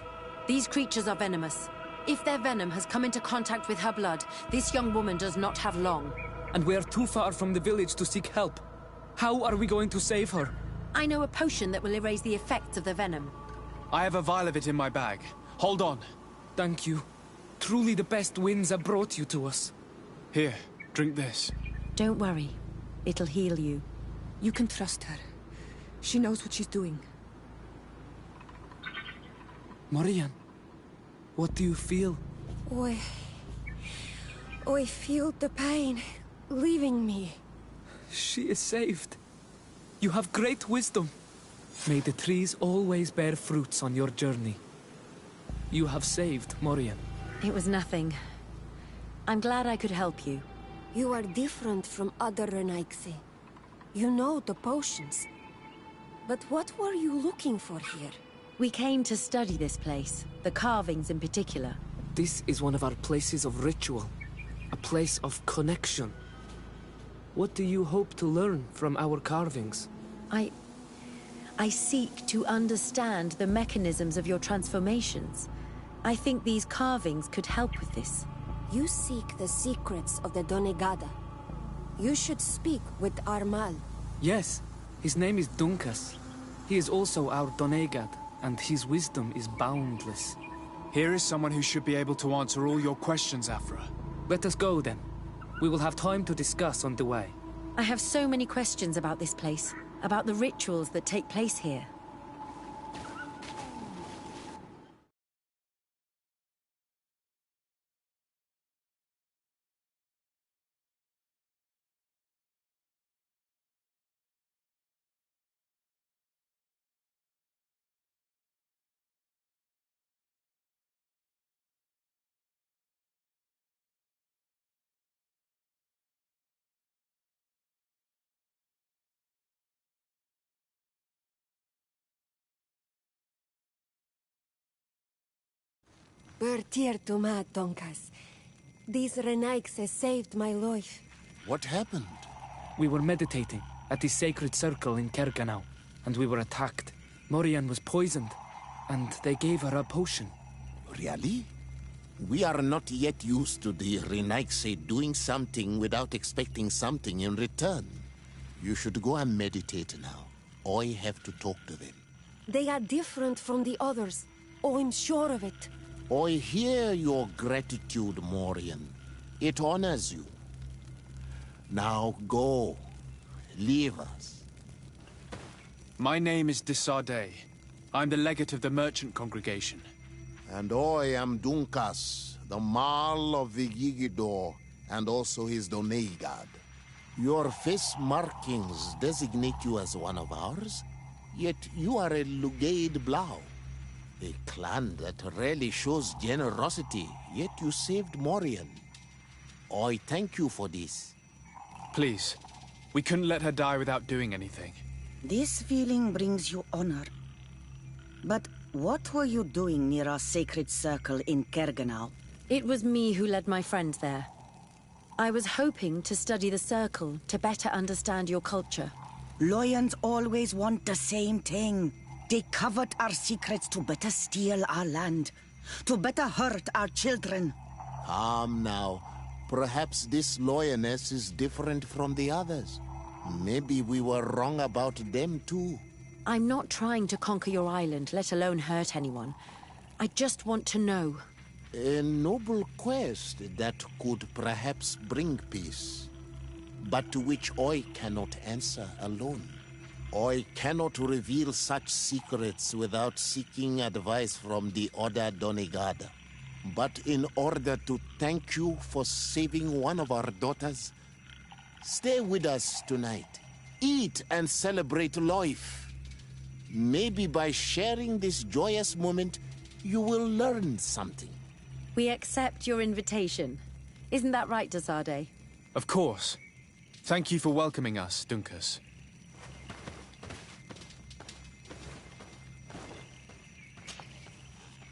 Speaker 18: These creatures are venomous. If their venom has come into contact with her blood, this young woman does not have long.
Speaker 5: And we are too far from the village to seek help. How are we going to save her?
Speaker 18: I know a potion that will erase the effects of the venom.
Speaker 2: I have a vial of it in my bag. Hold on.
Speaker 5: Thank you. Truly the best winds have brought you to us.
Speaker 2: Here, drink this.
Speaker 18: Don't worry. It'll heal you.
Speaker 1: You can trust her. She knows what she's doing.
Speaker 5: Morian, what do you feel?
Speaker 13: I feel the pain leaving me.
Speaker 5: She is saved. You have great wisdom. May the trees always bear fruits on your journey. You have saved Morian.
Speaker 18: It was nothing. I'm glad I could help you.
Speaker 13: You are different from other Renaigse. You know the potions. But what were you looking for here?
Speaker 18: We came to study this place, the carvings in particular.
Speaker 5: This is one of our places of ritual. A place of connection. What do you hope to learn from our carvings?
Speaker 18: I seek to understand the mechanisms of your transformations. I think these carvings could help with this.
Speaker 13: You seek the secrets of the Donegada. You should speak with Armal.
Speaker 5: Yes, his name is Dunkas. He is also our Donegad, and his wisdom is boundless.
Speaker 2: Here is someone who should be able to answer all your questions, Afra.
Speaker 5: Let us go, then. We will have time to discuss on the way.
Speaker 18: I have so many questions about this place, about the rituals that take place here.
Speaker 13: Bertir to ma, Donkas. These Renaigse saved my life.
Speaker 19: What happened?
Speaker 5: We were meditating at the sacred circle in Kerganau, and we were attacked. Morian was poisoned, and they gave her a potion.
Speaker 19: Really? We are not yet used to the Renaigse doing something without expecting something in return. You should go and meditate now. I have to talk to them.
Speaker 13: They are different from the others. Oh, I'm sure of it.
Speaker 19: I hear your gratitude, Morian. It honors you. Now go. Leave us.
Speaker 2: My name is Desardet. I'm the legate of the merchant congregation.
Speaker 19: And I am Dunkas, the Marl of the Yigidor, and also his Donegad. Your face markings designate you as one of ours, yet you are a Lugaid Blau. A clan that rarely shows generosity, yet you saved Morian. I thank you for this.
Speaker 2: Please, we couldn't let her die without doing anything.
Speaker 12: This feeling brings you honor. But what were you doing near our sacred circle in Kerganau?
Speaker 18: It was me who led my friends there. I was hoping to study the circle to better understand your culture.
Speaker 12: Loyans always want the same thing. They covet our secrets to better steal our land, to better hurt our children.
Speaker 19: Calm now. Perhaps this lioness is different from the others. Maybe we were wrong about them too.
Speaker 18: I'm not trying to conquer your island, let alone hurt anyone. I just want to know.
Speaker 19: A noble quest that could perhaps bring peace, but to which I cannot answer alone. I cannot reveal such secrets without seeking advice from the Order Donegada. But in order to thank you for saving one of our daughters, stay with us tonight. Eat and celebrate life. Maybe by sharing this joyous moment, you will learn something.
Speaker 18: We accept your invitation. Isn't that right, Desade?
Speaker 2: Of course. Thank you for welcoming us, Dunkus.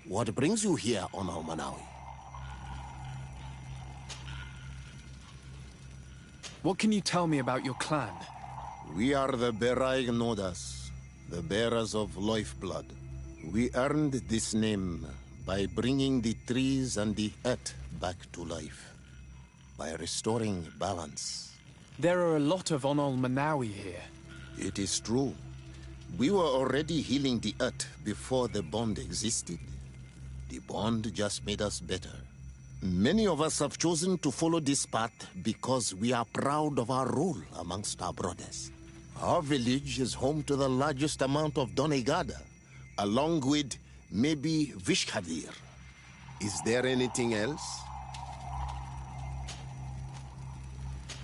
Speaker 19: What brings you here, Ono Manawi?
Speaker 2: What can you tell me about your clan?
Speaker 19: We are the Berai Nodas, the bearers of lifeblood. We earned this name by bringing the trees and the earth back to life, by restoring balance.
Speaker 2: There are a lot of Onol Manawi here.
Speaker 19: It is true. We were already healing the earth before the bond existed. The bond just made us better. Many of us have chosen to follow this path because we are proud of our role amongst our brothers. Our village is home to the largest amount of Donegada, along with maybe Vishkadir. Is there anything else?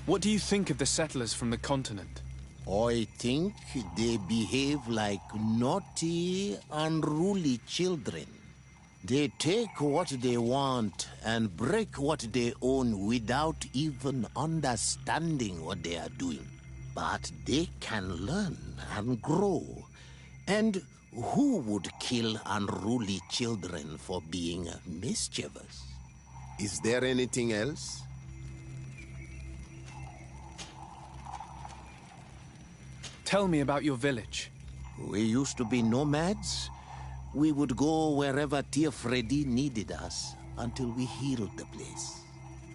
Speaker 2: What do you think of the settlers from the continent?
Speaker 19: I think they behave like naughty, unruly children. They take what they want and break what they own without even understanding what they are doing. But they can learn and grow. And who would kill unruly children for being mischievous? Is there anything else?
Speaker 2: Tell me about your village.
Speaker 19: We used to be nomads. We would go wherever Tia Freddy needed us until we healed the place.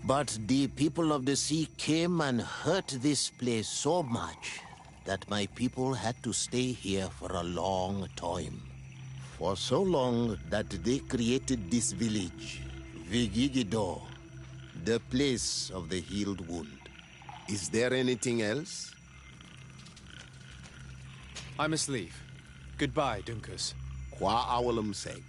Speaker 19: But the people of the sea came and hurt this place so much that my people had to stay here for a long time. For so long that they created this village, Vigigido, the place of the healed wound. Is there anything else?
Speaker 2: I must leave. Goodbye, Dunkus.
Speaker 19: Kwa awalam seg.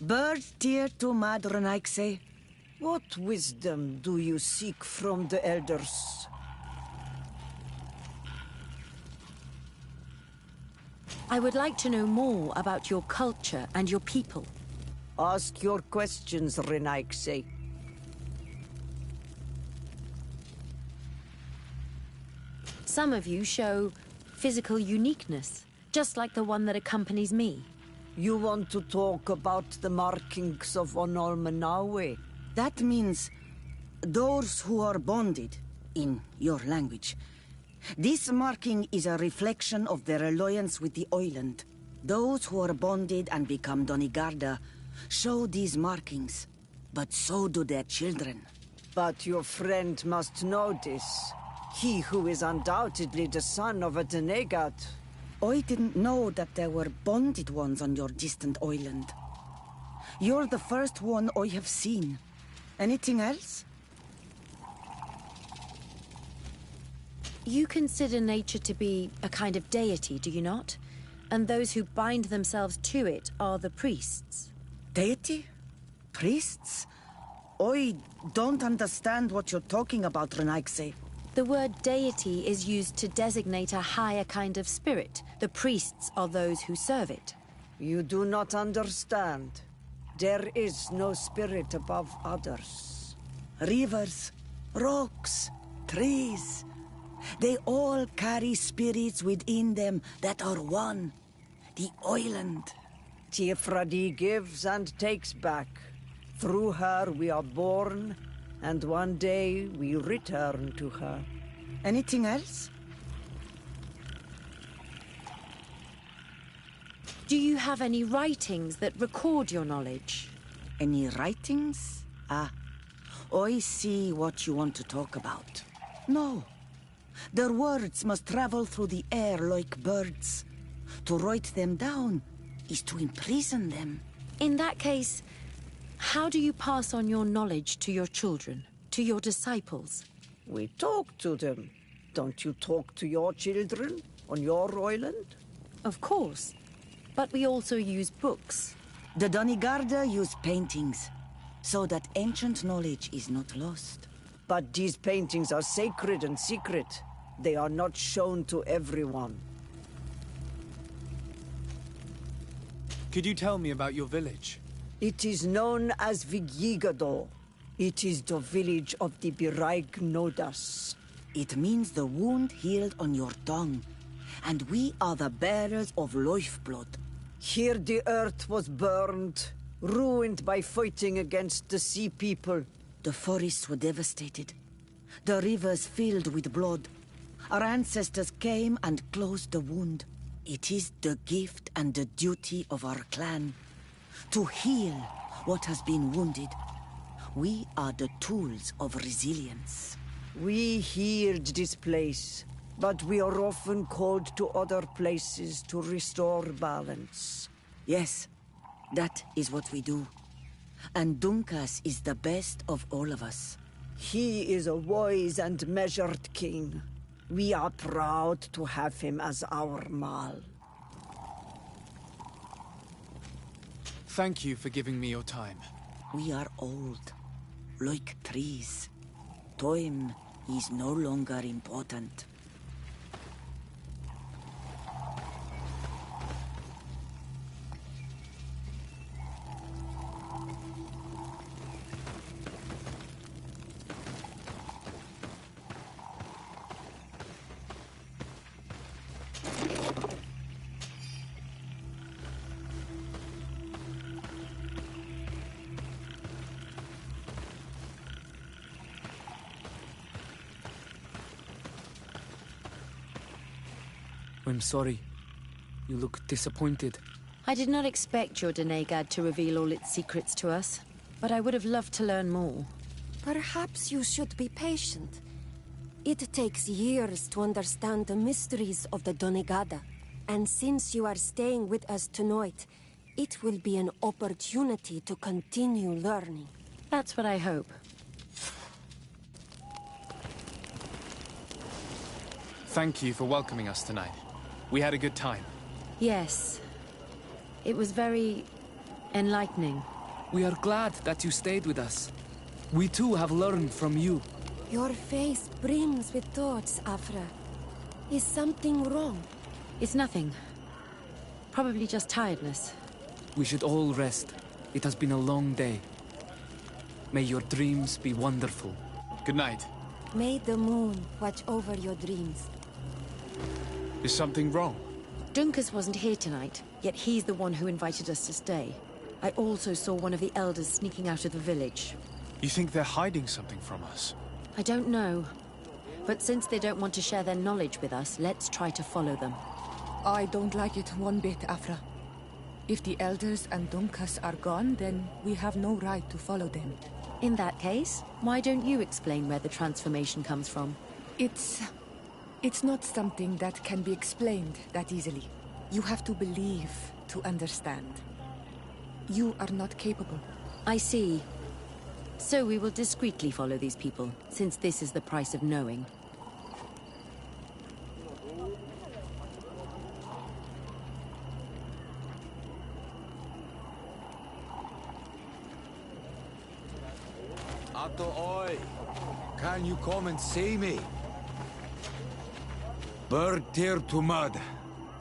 Speaker 7: Bird dear to Madronaikse, what wisdom do you seek from the elders?
Speaker 18: I would like to know more about your culture and your people.
Speaker 7: Ask your questions, Renaikse.
Speaker 18: Some of you show physical uniqueness, just like the one that accompanies me.
Speaker 7: You want to talk about the markings of Onol Manawi? That means those who are bonded, in your language. This marking is a reflection of their alliance with the island. Those who are bonded and become Donigarda show these markings, but so do their children. But your friend must know this. He who is undoubtedly the son of a Denegat. I didn't know that there were bonded ones on your distant island. You're the first one I have seen. Anything else?
Speaker 18: You consider nature to be a kind of deity, do you not? And those who bind themselves to it are the priests.
Speaker 7: Deity? Priests? I don't understand what you're talking about, Renaikse.
Speaker 18: The word deity is used to designate a higher kind of spirit. The priests are those who serve it.
Speaker 7: You do not understand. There is no spirit above others. Rivers, rocks, trees. They all carry spirits within them that are one. The island. Tiefradi gives and takes back. Through her we are born, and one day we return to her. Anything else?
Speaker 18: Do you have any writings that record your knowledge?
Speaker 7: Any writings? I see what you want to talk about. No. Their words must travel through the air like birds. To write them down is to imprison them.
Speaker 18: In that case, how do you pass on your knowledge to your children, to your disciples?
Speaker 7: We talk to them. Don't you talk to your children on your island?
Speaker 18: Of course. But we also use books.
Speaker 7: The Donigarda use paintings, so that ancient knowledge is not lost. But these paintings are sacred and secret. They are not shown to everyone.
Speaker 2: Could you tell me about your village?
Speaker 7: It is known as Vigigado. It is the village of the Biraig Nodas. It means the wound healed on your tongue. And we are the bearers of lifeblood. Here the earth was burned, ruined by fighting against the sea people. The forests were devastated. The rivers filled with blood. Our ancestors came and closed the wound. It is the gift and the duty of our clan to heal what has been wounded. We are the tools of resilience. We healed this place, but we are often called to other places to restore balance. Yes, that is what we do. And Dunkas is the best of all of us. He is a wise and measured king. We are proud to have him as our Mal.
Speaker 2: Thank you for giving me your time.
Speaker 7: We are old, like trees. Time is no longer important.
Speaker 5: I'm sorry. You look disappointed.
Speaker 18: I did not expect your Denegad to reveal all its secrets to us, but I would have loved to learn more.
Speaker 13: Perhaps you should be patient. It takes years to understand the mysteries of the Donegada, and since you are staying with us tonight, it will be an opportunity to continue learning.
Speaker 18: That's what I hope.
Speaker 2: Thank you for welcoming us tonight. We had a good time.
Speaker 18: Yes. It was very enlightening.
Speaker 5: We are glad that you stayed with us. We too have learned from you.
Speaker 13: Your face brims with thoughts, Afra. Is something wrong?
Speaker 18: It's nothing. Probably just tiredness.
Speaker 5: We should all rest. It has been a long day. May your dreams be wonderful.
Speaker 2: Good night.
Speaker 13: May the moon watch over your dreams.
Speaker 2: Is something wrong?
Speaker 18: Dunkas wasn't here tonight, yet he's the one who invited us to stay. I also saw one of the elders sneaking out of the village.
Speaker 2: You think they're hiding something from us?
Speaker 18: I don't know. But since they don't want to share their knowledge with us, let's try to follow them.
Speaker 1: I don't like it one bit, Afra. If the elders and Dunkas are gone, then we have no right to follow them.
Speaker 18: In that case, why don't you explain where the transformation comes from?
Speaker 1: It's not something that can be explained that easily. You have to believe to understand. You are not capable.
Speaker 18: I see. So we will discreetly follow these people, since this is the price of knowing.
Speaker 11: Ato oi! Can you come and see me? Bird tear to mud.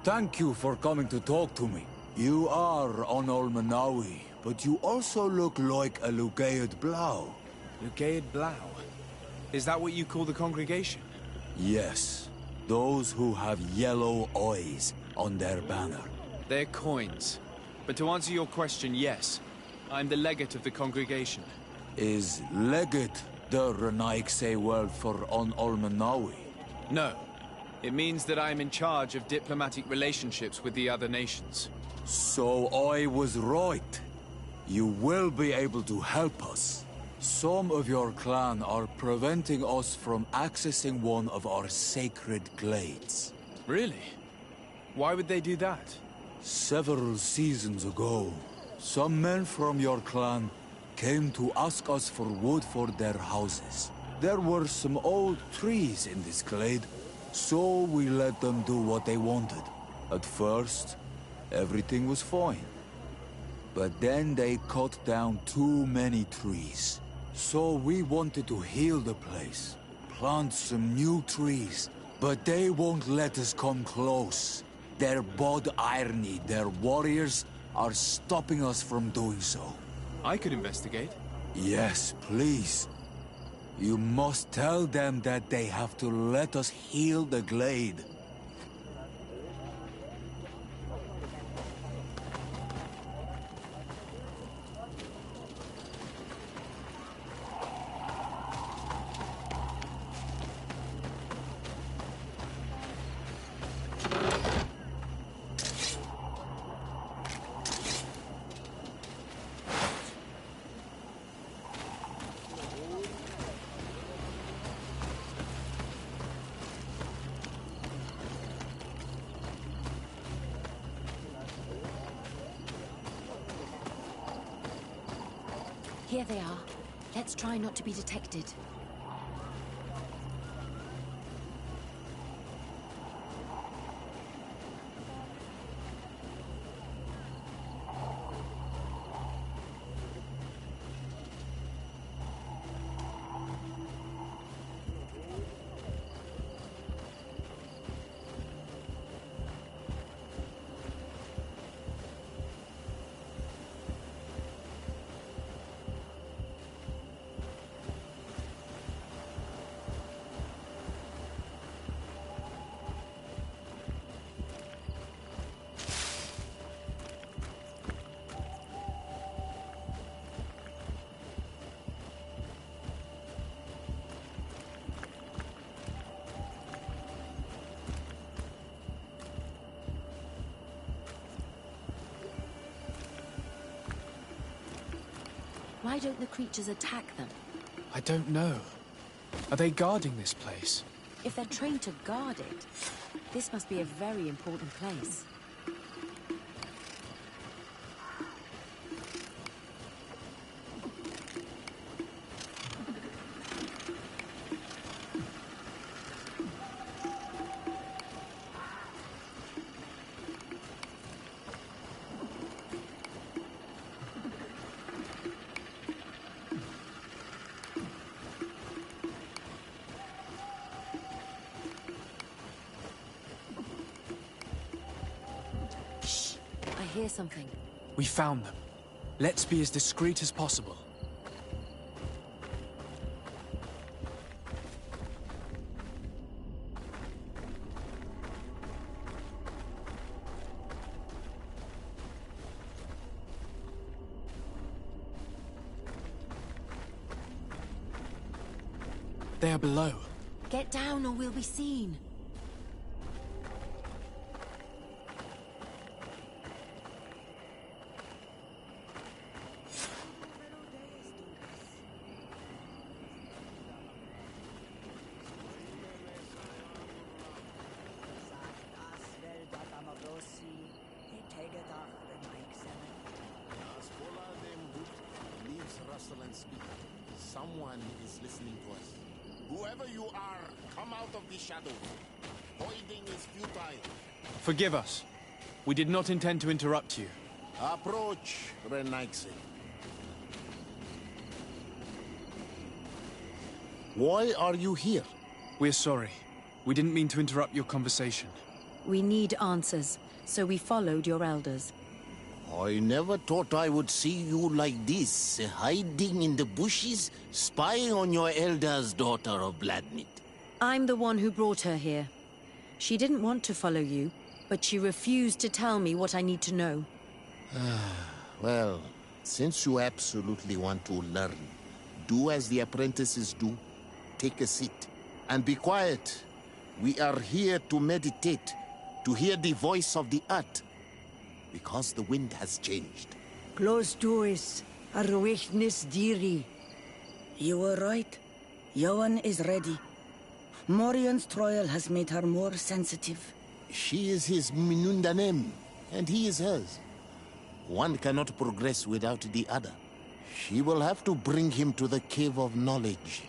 Speaker 11: Thank you for coming to talk to me. You are on Olmanawi, but you also look like a Lugaid Blau.
Speaker 2: Lugaid Blau? Is that what you call the congregation?
Speaker 11: Yes. Those who have yellow eyes on their banner.
Speaker 2: They're coins. But to answer your question, yes. I'm the legate of the congregation.
Speaker 11: Is legate the Renaikse word for on Olmanawi?
Speaker 2: No. It means that I am in charge of diplomatic relationships with the other nations.
Speaker 11: So I was right. You will be able to help us. Some of your clan are preventing us from accessing one of our sacred glades.
Speaker 2: Really? Why would they do that?
Speaker 11: Several seasons ago, some men from your clan came to ask us for wood for their houses. There were some old trees in this glade, so we let them do what they wanted. At first, everything was fine. But then they cut down too many trees. So we wanted to heal the place, plant some new trees, but they won't let us come close. Their bod irony, their warriors, are stopping us from doing so.
Speaker 2: I could investigate.
Speaker 11: Yes, please. You must tell them that they have to let us heal the glade.
Speaker 18: Here they are. Let's try not to be detected. Why don't the creatures attack them?
Speaker 2: I don't know. Are they guarding this place?
Speaker 18: If they're trained to guard it, this must be a very important place. I hear something.
Speaker 2: We found them. Let's be as discreet as possible. They are below.
Speaker 18: Get down or we'll be seen.
Speaker 19: Someone is listening to us. Whoever you are, come out of the shadows. Hiding is futile.
Speaker 2: Forgive us. We did not intend to interrupt you.
Speaker 19: Approach, Renaixi. Why are you here?
Speaker 2: We're sorry. We didn't mean to interrupt your conversation.
Speaker 18: We need answers, so we followed your elders.
Speaker 19: I never thought I would see you like this, hiding in the bushes, spying on your elder's daughter of Bladnit.
Speaker 18: I'm the one who brought her here. She didn't want to follow you, but she refused to tell me what I need to know.
Speaker 19: Well, since you absolutely want to learn, do as the apprentices do. Take a seat and be quiet. We are here to meditate, to hear the voice of the earth. Because the wind has changed.
Speaker 7: Close doors, arwechnis diri.
Speaker 21: You were right. Johan is ready. Morian's trial has made her more sensitive.
Speaker 19: She is his Minundanem, and he is hers. One cannot progress without the other. She will have to bring him to the Cave of Knowledge.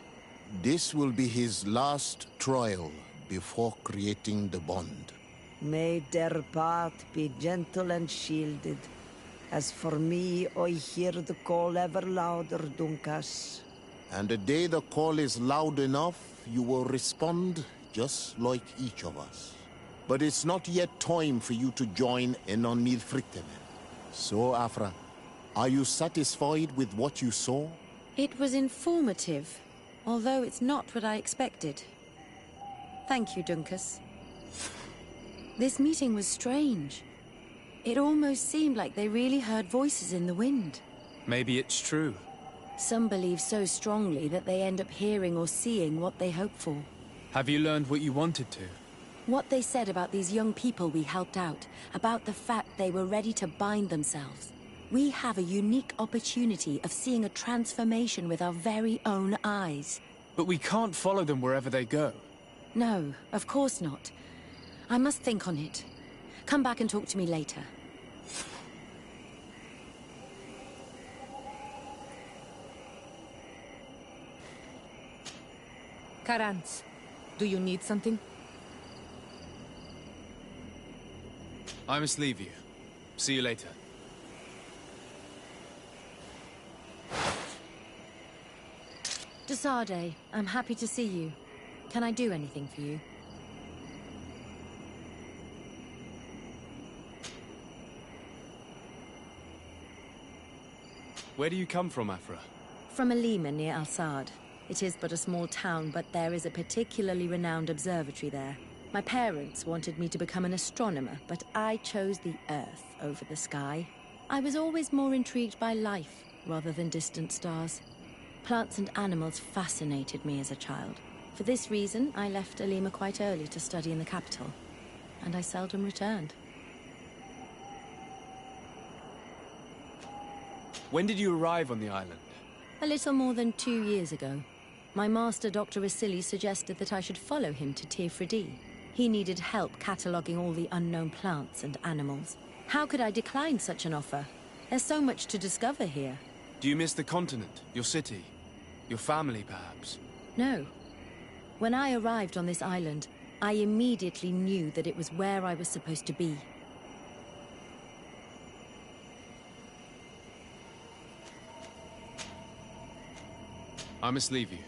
Speaker 19: This will be his last trial before creating the bond.
Speaker 7: May their path be gentle and shielded. As for me, I hear the call ever louder, Dunkas.
Speaker 19: And the day the call is loud enough, you will respond just like each of us. But it's not yet time for you to join in on Milfrictemen. So, Afra, are you satisfied with what you saw?
Speaker 18: It was informative, although it's not what I expected. Thank you, Dunkas. This meeting was strange. It almost seemed like they really heard voices in the wind.
Speaker 2: Maybe it's true.
Speaker 18: Some believe so strongly that they end up hearing or seeing what they hope for.
Speaker 2: Have you learned what you wanted to?
Speaker 18: What they said about these young people we helped out, about the fact they were ready to bind themselves. We have a unique opportunity of seeing a transformation with our very own eyes.
Speaker 2: But we can't follow them wherever they go.
Speaker 18: No, of course not. I must think on it. Come back and talk to me later.
Speaker 1: Karantz, do you need something?
Speaker 2: I must leave you. See you later.
Speaker 18: Desade, I'm happy to see you. Can I do anything for you?
Speaker 2: Where do you come from, Afra?
Speaker 18: From Alima near Al-Sad. It is but a small town, but there is a particularly renowned observatory there. My parents wanted me to become an astronomer, but I chose the Earth over the sky. I was always more intrigued by life rather than distant stars. Plants and animals fascinated me as a child. For this reason, I left Alima quite early to study in the capital, and I seldom returned.
Speaker 2: When did you arrive on the island?
Speaker 18: A little more than 2 years ago. My master, Dr. Vasily, suggested that I should follow him to Tifredi. He needed help cataloguing all the unknown plants and animals. How could I decline such an offer? There's so much to discover here.
Speaker 2: Do you miss the continent, your city, your family, perhaps?
Speaker 18: No. When I arrived on this island, I immediately knew that it was where I was supposed to be.
Speaker 2: I must leave you.